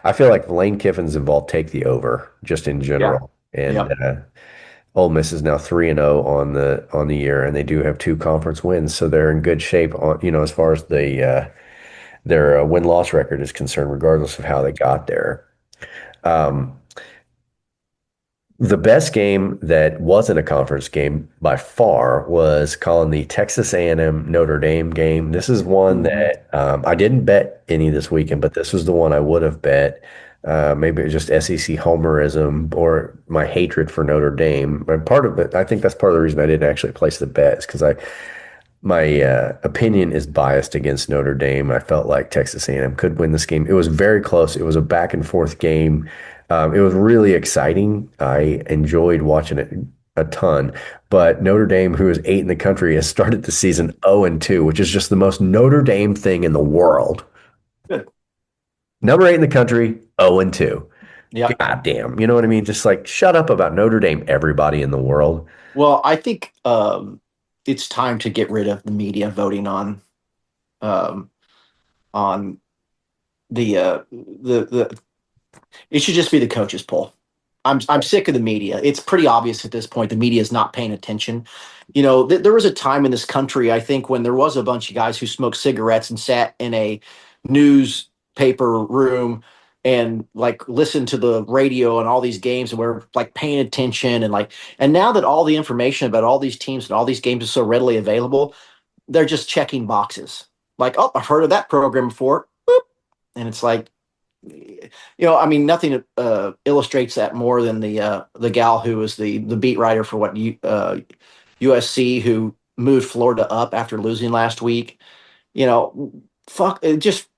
I feel like Lane Kiffin's involved, take the over just in general. Yeah. And Ole Miss is now 3-0 on the year, and they do have 2 conference wins, so they're in good shape as far as their win-loss record is concerned, regardless of how they got there. The best game that wasn't a conference game by far was calling the Texas A&M Notre Dame game. This is one that I didn't bet any this weekend, but this was the one I would have bet. Maybe it was just SEC homerism or my hatred for Notre Dame. And part of it, I think that's part of the reason I didn't actually place the bet, is because my opinion is biased against Notre Dame. I felt like Texas A&M could win this game. It was very close. It was a back and forth game. It was really exciting. I enjoyed watching it a ton. But Notre Dame, who is 8 in the country, has started the season 0-2, which is just the most Notre Dame thing in the world. Good. Number 8 in the country, 0-2. Yeah. God damn. You know what I mean? Just like, shut up about Notre Dame, everybody in the world. Well, I think it's time to get rid of the media voting on the it should just be the coaches poll. I'm sick of the media. It's pretty obvious at this point the media is not paying attention. There was a time in this country, I think, when there was a bunch of guys who smoked cigarettes and sat in a newspaper room and like listened to the radio and all these games and were like paying attention and now that all the information about all these teams and all these games is so readily available, they're just checking boxes. Like, oh, I've heard of that program before. Boop. And it's like, I mean, nothing illustrates that more than the gal who was the beat writer for USC, who moved Florida up after losing last week. Fuck, just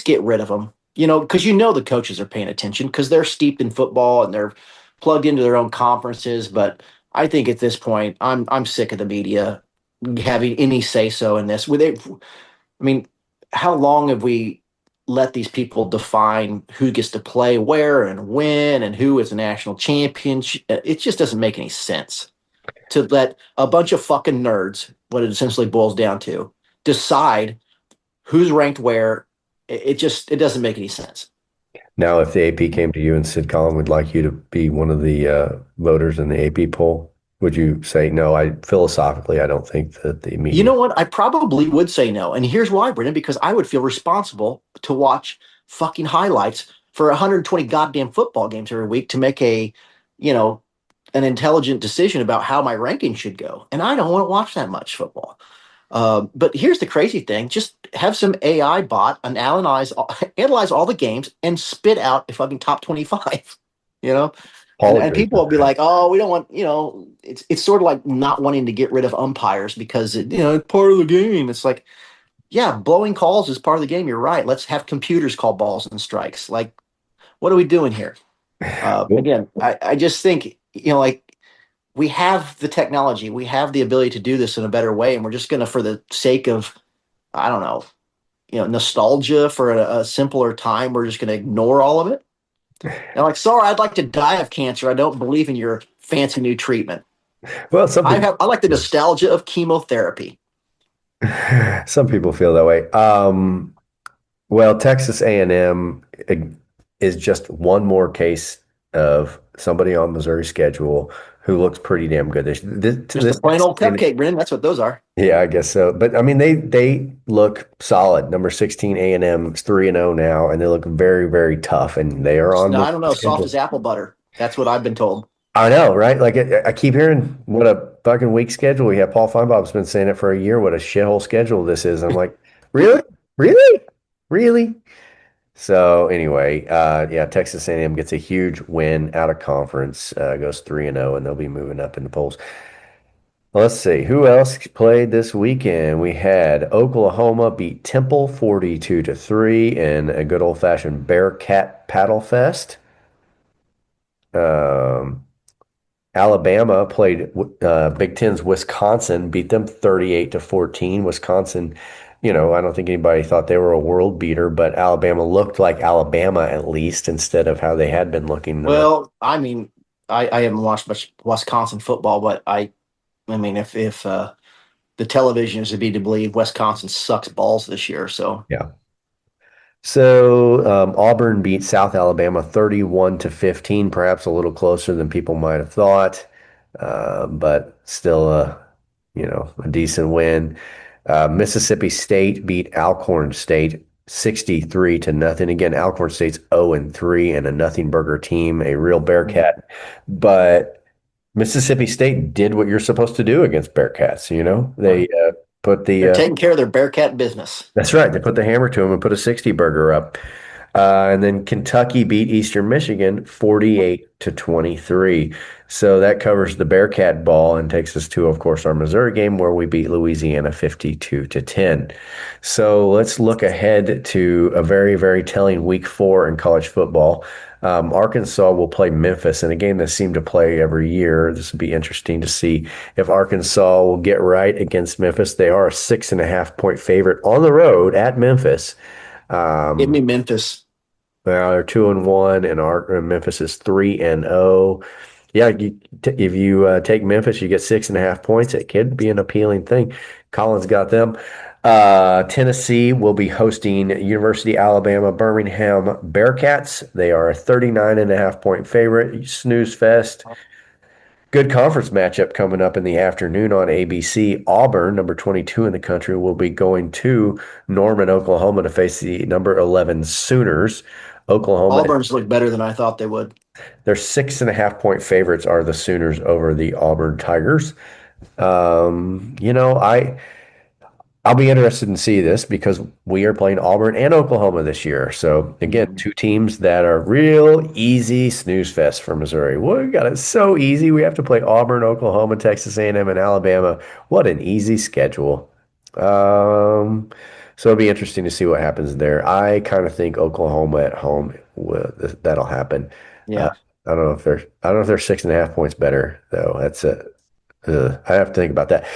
get rid of them. Because the coaches are paying attention because they're steeped in football and they're plugged into their own conferences. But I think at this point, I'm sick of the media having any say so in this. How long have we let these people define who gets to play where and when and who is a national champion? It just doesn't make any sense to let a bunch of fucking nerds, what it essentially boils down to, decide who's ranked where. It doesn't make any sense. Now, if the AP came to you and said, Colin would like you to be one of the voters in the AP poll, would you say no? Philosophically, I don't think that the media. You know what? I probably would say no. And here's why, Brendan, because I would feel responsible to watch fucking highlights for 120 goddamn football games every week to make an intelligent decision about how my ranking should go. And I don't want to watch that much football. But here's the crazy thing. Just have some AI bot and analyze all the games and spit out a fucking top 25, and people will be like, oh, we don't want, it's sort of like not wanting to get rid of umpires because, it's part of the game. It's like, yeah, blowing calls is part of the game. You're right. Let's have computers call balls and strikes. Like, what are we doing here? Again, I just think, like, we have the technology, we have the ability to do this in a better way, and we're just going to, for the sake of, I don't know, nostalgia for a simpler time, we're just going to ignore all of it. And like, sorry, I'd like to die of cancer. I don't believe in your fancy new treatment. Well, I like the nostalgia of chemotherapy. some people feel that way. Well, Texas A&M is just one more case of somebody on Missouri's schedule who looks pretty damn good. Just a plain old cupcake, Bren. That's what those are. Yeah, I guess so. But I mean, they look solid. Number 16 A&M is 3-0 now, and they look very, very tough. And they are on. No, I don't know. Soft as apple butter. That's what I've been told. I know, right? Like I keep hearing what a fucking weak schedule we have. Paul Feinbaum's been saying it for a year. What a shithole schedule this is. I'm like, really, really, really. So anyway, yeah, Texas A&M gets a huge win out of conference, goes 3-0, and they'll be moving up in the polls. Let's see who else played this weekend. We had Oklahoma beat Temple 42-3 in a good old fashioned Bearcat Paddle Fest. Alabama played Big Ten's Wisconsin, beat them 38-14. Wisconsin, I don't think anybody thought they were a world beater, but Alabama looked like Alabama at least instead of how they had been looking. Well, I mean, I haven't watched much Wisconsin football, but I mean, if the television is to be to believe, Wisconsin sucks balls this year. So yeah. So Auburn beat South Alabama 31-15, perhaps a little closer than people might have thought, but still a decent win. Mississippi State beat Alcorn State 63-0. Again, Alcorn State's 0-3 and a nothing burger team, a real Bearcat, but Mississippi State did what you're supposed to do against Bearcats. They they're taking care of their Bearcat business. That's right. They put the hammer to them and put a 60 burger up. And then Kentucky beat Eastern Michigan 48-23. So that covers the Bearcat ball and takes us to, of course, our Missouri game where we beat Louisiana 52-10. So let's look ahead to a very, very telling week 4 in college football. Arkansas will play Memphis in a game that seemed to play every year. This will be interesting to see if Arkansas will get right against Memphis. They are a 6.5-point favorite on the road at Memphis. Give me Memphis. Well, they're 2-1, and Memphis is 3-0. Yeah, if you take Memphis, you get 6.5 points. It could be an appealing thing. Collins got them. Tennessee will be hosting University of Alabama Birmingham Bearcats. They are a 39.5-point favorite. Snooze fest. Good conference matchup coming up in the afternoon on ABC. Auburn, number 22 in the country, will be going to Norman, Oklahoma to face the number 11 Sooners. Auburn's look better than I thought they would. Their 6.5-point favorites are the Sooners over the Auburn Tigers. I'll be interested to see this because we are playing Auburn and Oklahoma this year. So again, two teams that are real easy snooze fest for Missouri. We got it so easy. We have to play Auburn, Oklahoma, Texas A&M, and Alabama. What an easy schedule. So it'll be interesting to see what happens there. I kind of think Oklahoma at home that'll happen. Yeah. I don't know if they're 6.5 points better though. That's I have to think about that.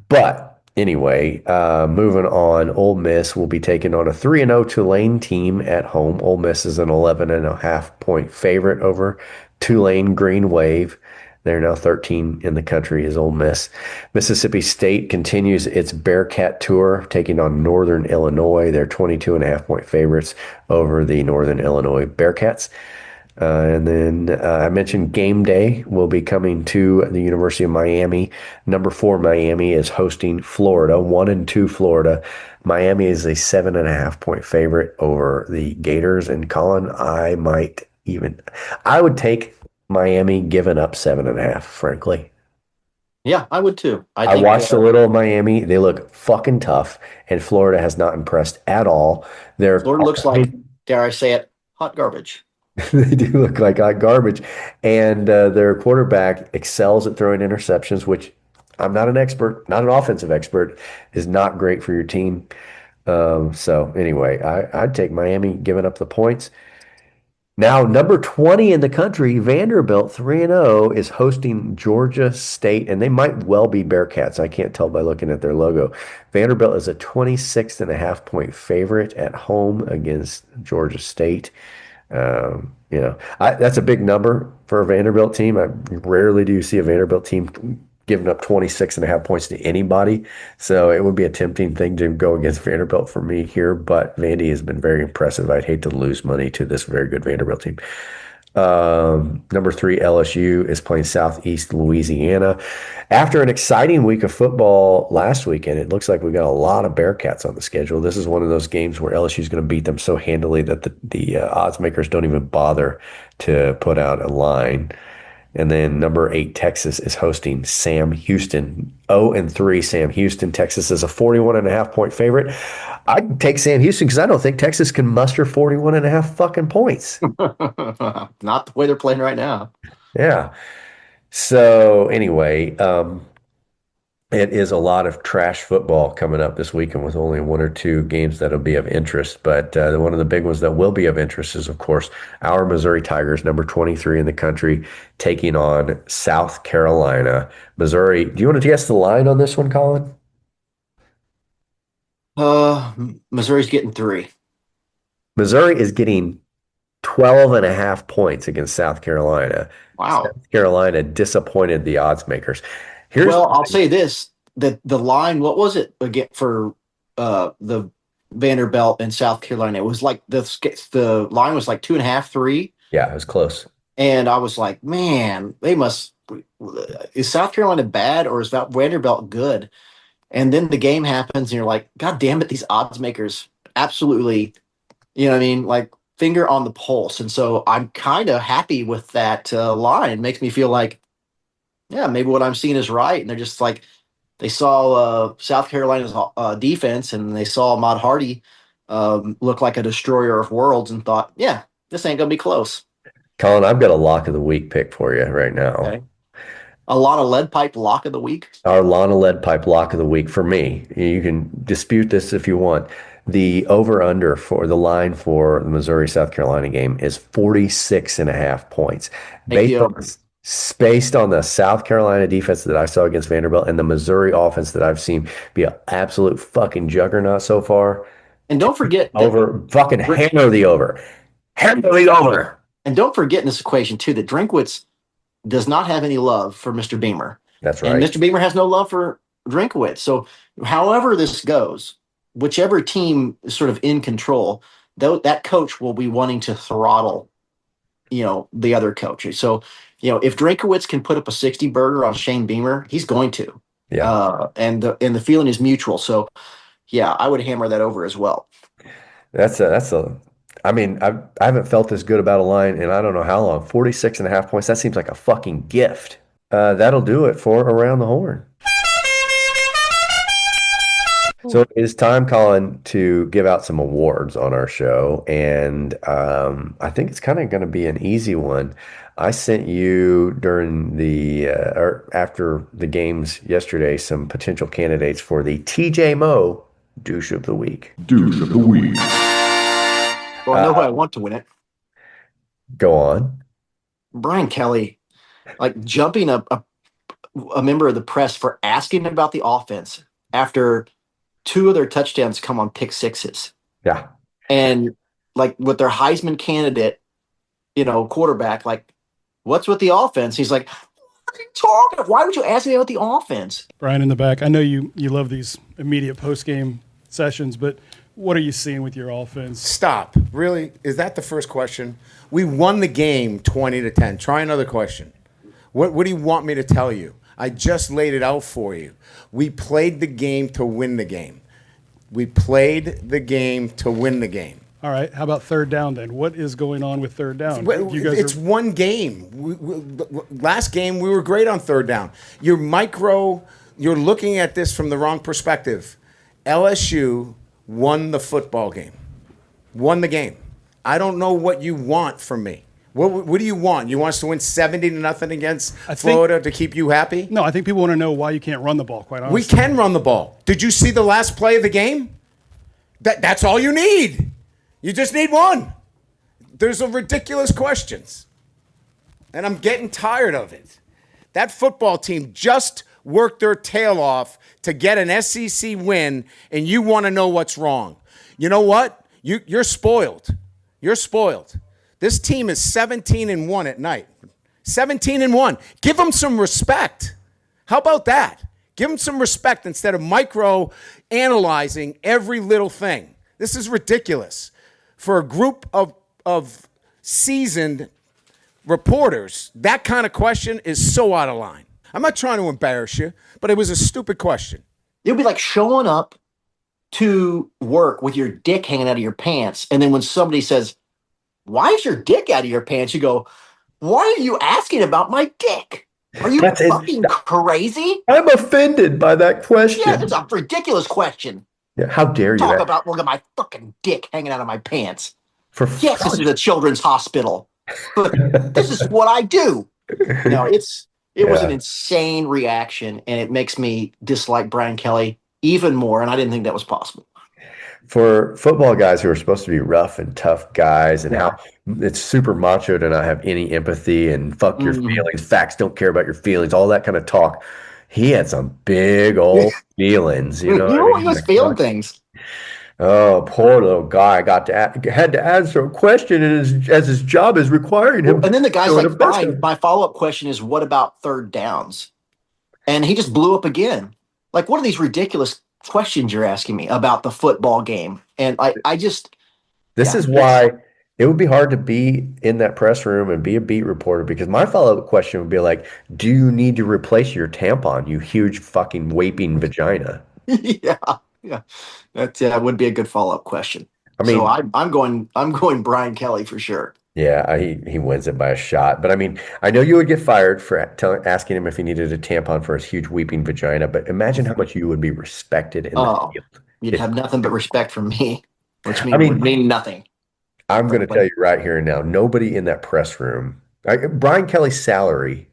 But anyway, moving on, Ole Miss will be taking on a 3-0 Tulane team at home. Ole Miss is an 11.5-point favorite over Tulane Green Wave. They're now 13 in the country is Ole Miss. Mississippi State continues its Bearcat tour, taking on Northern Illinois. They're 22.5-point favorites over the Northern Illinois Bearcats. And then I mentioned game day will be coming to the University of Miami. Number 4 Miami is hosting Florida, 1-2 Florida. Miami is a 7.5-point favorite over the Gators. And Colin, I would take Miami giving up 7.5, frankly. Yeah, I would too. I watched a little of Miami. They look fucking tough, and Florida has not impressed at all. Florida looks like, dare I say it, hot garbage. They do look like hot garbage. And their quarterback excels at throwing interceptions, which I'm not an expert, not an offensive expert, is not great for your team. So anyway, I'd take Miami giving up the points. Now, number 20 in the country, Vanderbilt 3-0 is hosting Georgia State, and they might well be Bearcats. I can't tell by looking at their logo. Vanderbilt is a 26.5-point favorite at home against Georgia State. That's a big number for a Vanderbilt team. I rarely do you see a Vanderbilt team giving up 26.5 points to anybody. So it would be a tempting thing to go against Vanderbilt for me here, but Vandy has been very impressive. I'd hate to lose money to this very good Vanderbilt team. Number 3, LSU is playing Southeast Louisiana. After an exciting week of football last weekend, it looks like we got a lot of Bearcats on the schedule. This is one of those games where LSU is going to beat them so handily that the odds makers don't even bother to put out a line. And then number 8, Texas is hosting Sam Houston. 0-3 Sam Houston. Texas is a 41.5-point favorite. I'd take Sam Houston because I don't think Texas can muster 41.5 fucking points. Not the way they're playing right now. Yeah. So anyway, it is a lot of trash football coming up this weekend with only 1 or 2 games that'll be of interest. But one of the big ones that will be of interest is, of course, our Missouri Tigers, number 23 in the country, taking on South Carolina. Missouri, do you want to guess the line on this one, Colin? Missouri's getting 3. Missouri is getting 12.5 points against South Carolina. Wow. South Carolina disappointed the odds makers. I'll say this, that the line, what was it again for the Vanderbilt and South Carolina? It was like the line was like 2.5, 3. Yeah, it was close. And I was like, man, is South Carolina bad or is Vanderbilt good? And then the game happens and you're like, God damn it, these odds makers absolutely, you know what I mean? Like finger on the pulse. And so I'm kind of happy with that line. It makes me feel like, yeah, maybe what I'm seeing is right. And they're just like, they saw South Carolina's defense and they saw Ahmad Hardy look like a destroyer of worlds and thought, yeah, this ain't going to be close. Colin, I've got a lock of the week pick for you right now. Okay. A lot of lead pipe lock of the week. Our Lana lead pipe lock of the week for me. You can dispute this if you want. The over-under for the line for the Missouri-South Carolina game is 46.5 points. Based on the South Carolina defense that I saw against Vanderbilt and the Missouri offense that I've seen be an absolute fucking juggernaut so far. And don't forget hammer the over. Hammer the over. And don't forget in this equation too that Drinkwitz does not have any love for Mr. Beamer. That's right. And Mr. Beamer has no love for Drinkwitz. So however this goes, whichever team is sort of in control, that coach will be wanting to throttle, the other coach. So, if Drinkwitz can put up a 60 burger on Shane Beamer, he's going to. Yeah. And the feeling is mutual. So, yeah, I would hammer that over as well. I haven't felt this good about a line in I don't know how long. 46.5 points. That seems like a fucking gift. That'll do it for Around the Horn. So it is time, Colin, to give out some awards on our show. And I think it's kind of going to be an easy one. I sent you during or after the games yesterday some potential candidates for the TJ Moe Douche of the Week. Douche of the Week. Well, I know who I want to win it. Go on. Brian Kelly, like jumping a member of the press for asking about the offense after 2 of their touchdowns come on pick sixes. Yeah. And like with their Heisman candidate, quarterback, like, what's with the offense? He's like, what are you talking about? Why would you ask me about the offense? Brian in the back, I know you love these immediate post-game sessions, but what are you seeing with your offense? Stop. Really? Is that the first question? We won the game 20-10. Try another question. What do you want me to tell you? I just laid it out for you. We played the game to win the game. We played the game to win the game. All right. How about third down then? What is going on with third down? It's one game. Last game, we were great on third down. You're looking at this from the wrong perspective. LSU won the football game. Won the game. I don't know what you want from me. What do you want? You want us to win 70-0 against Florida to keep you happy? No, I think people want to know why you can't run the ball, quite honestly. We can run the ball. Did you see the last play of the game? That's all you need. You just need one. There's a ridiculous questions. And I'm getting tired of it. That football team just worked their tail off to get an SEC win, and you want to know what's wrong. You know what? You're spoiled. You're spoiled. This team is 17-1 at night. 17-1. Give them some respect. How about that? Give them some respect instead of micro-analyzing every little thing. This is ridiculous. For a group of seasoned reporters, that kind of question is so out of line. I'm not trying to embarrass you, but it was a stupid question. It would be like showing up to work with your dick hanging out of your pants, and then when somebody says, "Why is your dick out of your pants?" you go, "Why are you asking about my dick? Are you fucking crazy?" I'm offended by that question. Yeah, that's a ridiculous question. Yeah, how dare you? Talk about look at my fucking dick hanging out of my pants. Yes, this is a children's hospital, but this is what I do. No, it was an insane reaction, and it makes me dislike Brian Kelly even more, and I didn't think that was possible. For football guys who are supposed to be rough and tough guys, and how it's super macho to not have any empathy and fuck your feelings, facts don't care about your feelings, all that kind of talk. He had some big old feelings, you know. He was feeling things. Oh, poor little guy had to answer a question, and as his job is requiring him. And then the guy's like, "Fine." My follow-up question is, "What about third downs?" And he just blew up again. Like, what are these ridiculous questions you're asking me about the football game? And I just this is why it would be hard to be in that press room and be a beat reporter, because my follow-up question would be like, do you need to replace your tampon, you huge fucking waping vagina? Yeah, that would be a good follow-up question. I mean, so I'm going Brian Kelly for sure. Yeah, he wins it by a shot. But I mean, I know you would get fired for asking him if he needed a tampon for his huge weeping vagina, but imagine how much you would be respected in the field. You'd have nothing but respect from me, which would mean nothing. I'm going to tell you right here and now, nobody in that press room, Brian Kelly's salary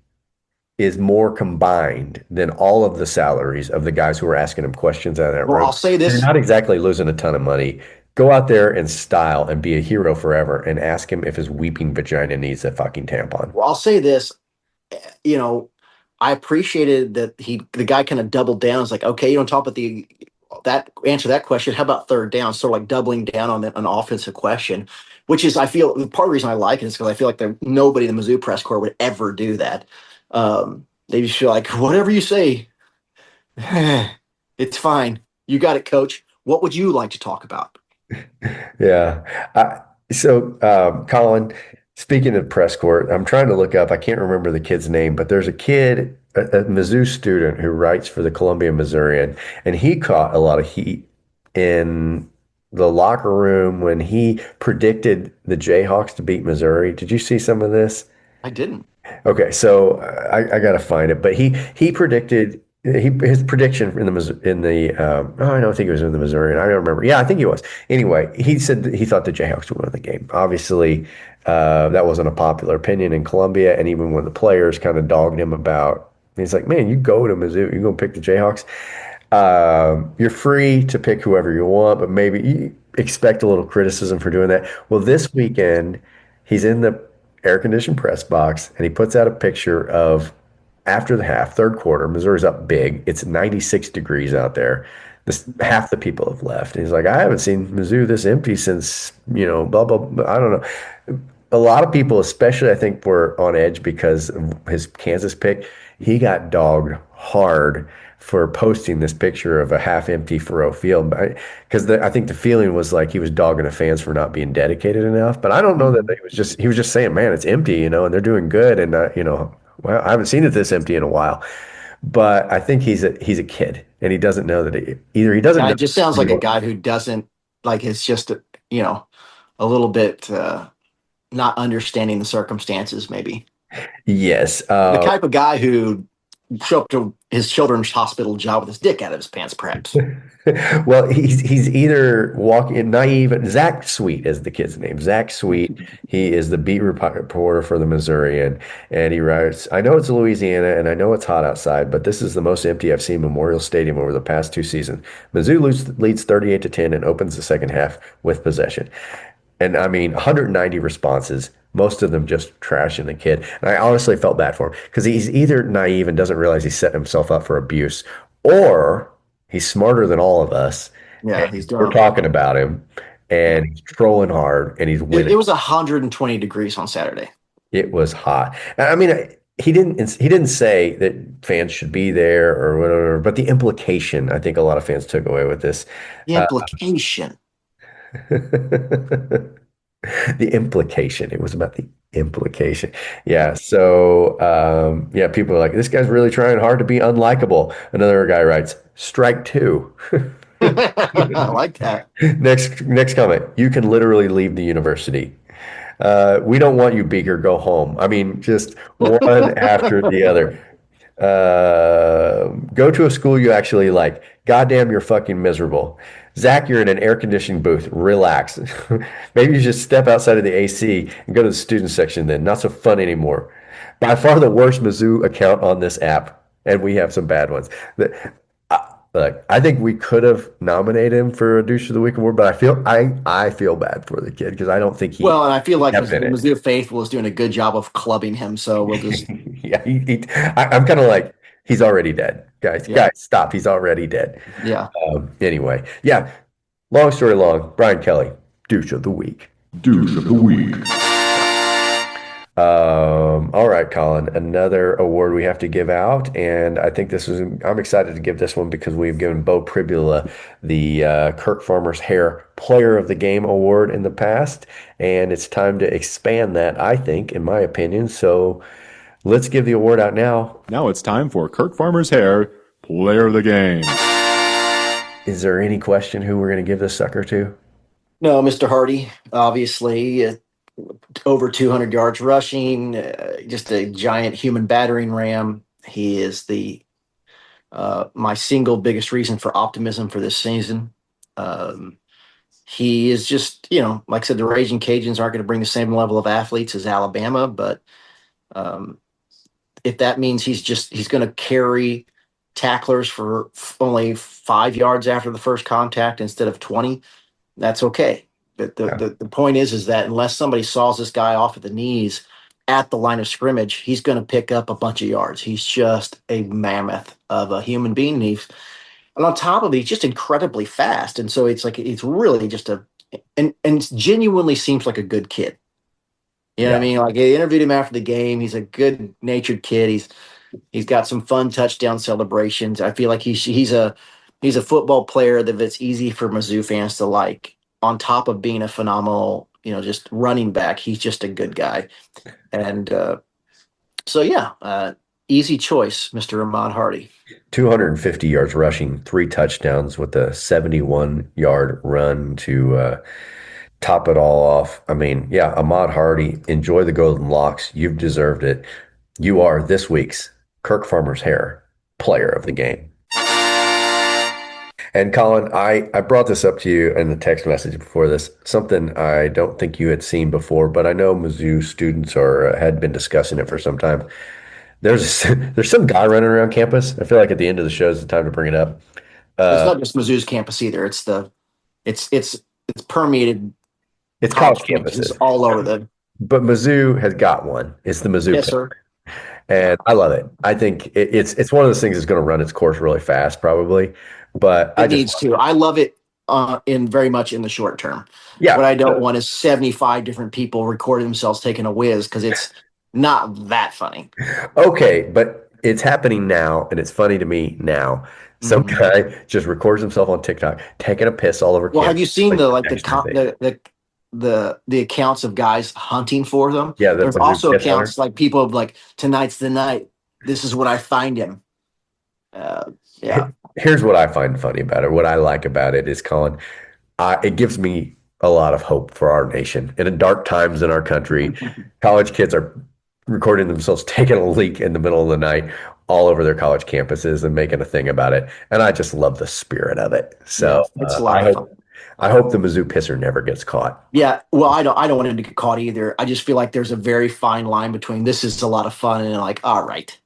is more combined than all of the salaries of the guys who are asking him questions out of that room. I'll say this. You're not exactly losing a ton of money. Go out there in style and be a hero forever and ask him if his weeping vagina needs a fucking tampon. Well, I'll say this. You know, I appreciated that the guy kind of doubled down. It's like, okay, you don't talk about that answer that question. How about third down? Sort of like doubling down on an offensive question, which is, I feel, part of the reason I like it is because I feel like nobody in the Mizzou press corps would ever do that. They just feel like, whatever you say, it's fine. You got it, coach. What would you like to talk about? Yeah. So, Colin, speaking of press corps, I'm trying to look up, I can't remember the kid's name, but there's a kid, a Mizzou student who writes for the Columbia Missourian, and he caught a lot of heat in the locker room when he predicted the Jayhawks to beat Missouri. Did you see some of this? I didn't. Okay, so I got to find it, but he predicted his prediction I don't think it was in the Missouri. I don't remember. Yeah, I think he was. Anyway, he said that he thought the Jayhawks would win the game. Obviously, that wasn't a popular opinion in Columbia, and even when the players kind of dogged him about, he's like, "Man, you go to Mizzou, you're going to pick the Jayhawks. You're free to pick whoever you want, but maybe you expect a little criticism for doing that." Well, this weekend, he's in the air-conditioned press box, and he puts out a picture of after the half, third quarter. Missouri's up big. It's 96 degrees out there. Half the people have left. And he's like, I haven't seen Mizzou this empty since, blah, blah, blah. I don't know. A lot of people, especially I think, were on edge because of his Kansas pick. He got dogged hard for posting this picture of a half-empty Faroe field, because I think the feeling was like he was dogging the fans for not being dedicated enough. But I don't know that he was just saying, man, it's empty, and they're doing good, and well, I haven't seen it this empty in a while. But I think he's a kid, and he doesn't know that he doesn't. It just sounds like a guy who doesn't it's just a little bit not understanding the circumstances, maybe. Yes, the type of guy who show up to his children's hospital job with his dick out of his pants, perhaps. Well, he's either walking naive. Zach Sweet is the kid's name. Zach Sweet. He is the beat reporter for the Missourian, and he writes, "I know it's Louisiana, and I know it's hot outside, but this is the most empty I've seen Memorial Stadium over the past 2 seasons. Mizzou leads 38-10 and opens the second half with possession." And I mean, 190 responses, most of them just trashing the kid. And I honestly felt bad for him because he's either naive and doesn't realize he's setting himself up for abuse, or he's smarter than all of us. Yeah, And he's we're dumb. talking about him, and he's trolling hard, and he's winning. It was 120 degrees on Saturday. It was hot. I mean, he didn't say that fans should be there or whatever, but the implication, I think a lot of fans took away with this. The implication. The implication. It was about the implication. Yeah. So, yeah, people are like, this guy's really trying hard to be unlikable. Another guy writes, strike two. I like that. Next comment. You can literally leave the university. We don't want you, Beaker. Go home. I mean, just one after the other. Go to a school you actually like. Goddamn, you're fucking miserable. Zach, you're in an air-conditioned booth. Relax. Maybe you should step outside of the AC and go to the student section then. Not so fun anymore. By far the worst Mizzou account on this app, and we have some bad ones. Look, I think we could have nominated him for a douche of the week award, but I feel bad for the kid because I don't think he. Well, and I feel like kept in it. Mizzou Faithful is doing a good job of clubbing him, so we'll just. Yeah, I'm kind of like, he's already dead, guys. Yeah. Guys, stop. He's already dead. Yeah. Anyway, yeah. Long story long. Brian Kelly, douche of the week. Douche of the week. All right, Colin, another award we have to give out, and I think I'm excited to give this one because we've given Bo Pribula the Kirk Farmer's Hair Player of the Game award in the past, and it's time to expand that, I think, in my opinion. So let's give the award out now. Now it's time for Kirk Farmer's Hair Player of the Game. Is there any question who we're going to give this sucker to? No, Mr. Hardy, obviously, over 200 yards rushing, just a giant human battering ram. He is my single biggest reason for optimism for this season. He is just, like I said, the Raging Cajuns aren't going to bring the same level of athletes as Alabama, but if that means he's going to carry tacklers for only 5 yards after the first contact instead of 20, that's okay. But the point is that unless somebody saws this guy off at the knees at the line of scrimmage, he's going to pick up a bunch of yards. He's just a mammoth of a human being. And on top of it, he's just incredibly fast. And so it's really just and genuinely seems like a good kid. You know what I mean? Like, I interviewed him after the game. He's a good natured kid. He's got some fun touchdown celebrations. I feel like he's a football player that it's easy for Mizzou fans to like. On top of being a phenomenal, just running back, he's just a good guy. And easy choice, Mr. Ahmad Hardy. 250 yards rushing, 3 touchdowns with a 71-yard run to top it all off. I mean, yeah, Ahmad Hardy, enjoy the golden locks. You've deserved it. You are this week's Kirk Farmer's Hair Player of the Game. And Colin, I brought this up to you in the text message before this, something I don't think you had seen before, but I know Mizzou students had been discussing it for some time. There's some guy running around campus. I feel like at the end of the show is the time to bring it up. It's not just Mizzou's campus either. It's permeated. It's college campuses all over But Mizzou has got one. It's the Mizzou. Yes, sir. And I love it. I think it's one of those things that's going to run its course really fast, probably. But it needs to. I love it very much in the short term. Yeah. What I don't want is 75 different people recording themselves taking a whiz because it's not that funny. Okay, but it's happening now, and it's funny to me now. Some guy just records himself on TikTok taking a piss all over. Well, have you seen the accounts of guys hunting for them? Yeah, there's also accounts like people of like, tonight's the night. This is when I find him. Yeah. Here's what I find funny about it. What I like about it is, Colin, it gives me a lot of hope for our nation. In dark times in our country, college kids are recording themselves taking a leak in the middle of the night all over their college campuses and making a thing about it. And I just love the spirit of it. So it's a lot of fun. I hope the Mizzou pisser never gets caught. Yeah, well, I don't want him to get caught either. I just feel like there's a very fine line between this is a lot of fun and like, all right.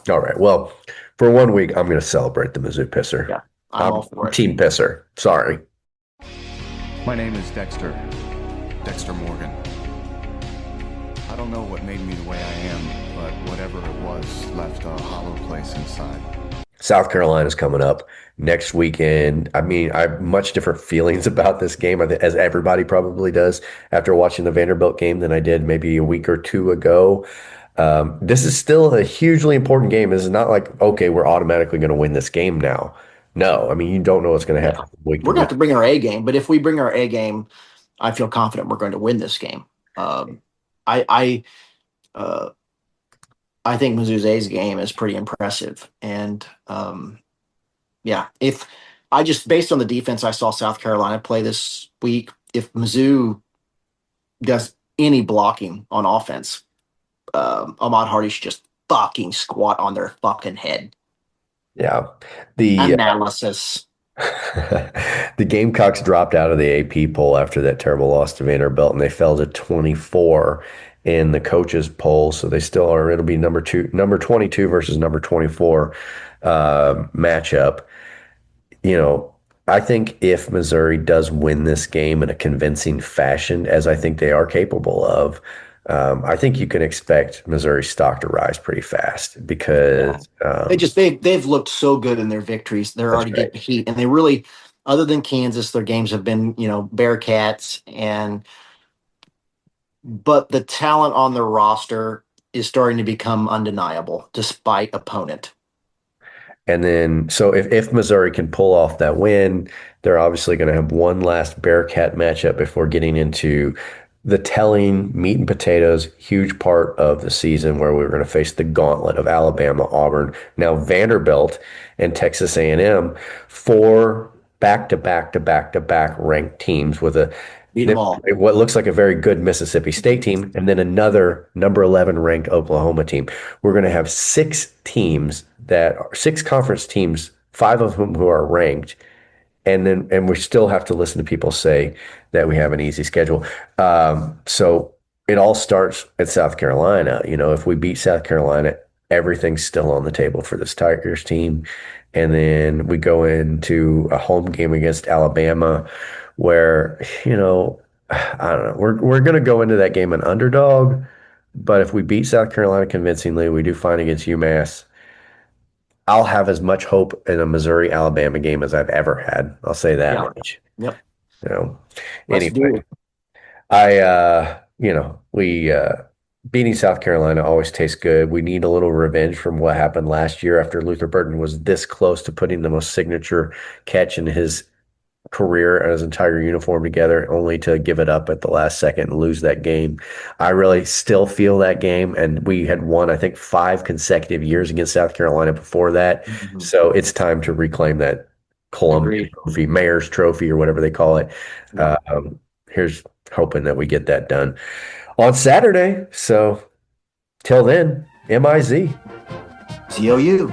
All right. Well, for 1 week, I'm going to celebrate the Mizzou pisser. Yeah, I'm all for it. Team pisser. Sorry. My name is Dexter. Dexter Morgan. I don't know what made me the way I am, but whatever it was left a hollow place inside. South Carolina's coming up next weekend. I mean, I have much different feelings about this game, as everybody probably does, after watching the Vanderbilt game than I did maybe a week or two ago. This is still a hugely important game. This is not like, okay, we're automatically going to win this game now. No, I mean, you don't know what's going to happen. We're going to have to bring our A game, but if we bring our A game, I feel confident we're going to win this game. I think Mizzou's A's game is pretty impressive. And if I just, based on the defense I saw South Carolina play this week, if Mizzou does any blocking on offense, Ahmad Hardy should just fucking squat on their fucking head. Yeah. The analysis. The Gamecocks dropped out of the AP poll after that terrible loss to Vanderbilt, and they fell to 24 in the coaches poll. So they still are. It'll be number 22 versus number 24 matchup. You know, I think if Missouri does win this game in a convincing fashion, as I think they are capable of, I think you can expect Missouri's stock to rise pretty fast because they've looked so good in their victories. They're already getting heat, and they really, other than Kansas, their games have been Bearcats, but the talent on the roster is starting to become undeniable despite opponent. And then, so if Missouri can pull off that win, they're obviously going to have one last Bearcat matchup before getting into the telling meat and potatoes, huge part of the season where we're going to face the gauntlet of Alabama, Auburn, now Vanderbilt, and Texas A&M, 4 back-to-back ranked teams with what looks like a very good Mississippi State team, and then another number 11 ranked Oklahoma team. We're going to have 6 conference teams, 5 of whom who are ranked. And we still have to listen to people say that we have an easy schedule. So it all starts at South Carolina. If we beat South Carolina, everything's still on the table for this Tigers team. And then we go into a home game against Alabama where, I don't know, we're going to go into that game an underdog. But if we beat South Carolina convincingly, we do fine against UMass, I'll have as much hope in a Missouri-Alabama game as I've ever had. I'll say that much. Yep. Anyway, beating South Carolina always tastes good. We need a little revenge from what happened last year after Luther Burden was this close to putting the most signature catch in his career and his entire uniform together, only to give it up at the last second and lose that game. I really still feel that game, and we had won, I think, 5 consecutive years against South Carolina before that. Mm-hmm. So it's time to reclaim that Columbia Trophy, Mayor's Trophy, or whatever they call it. Here's hoping that we get that done on Saturday. So till then, MIZ. COU.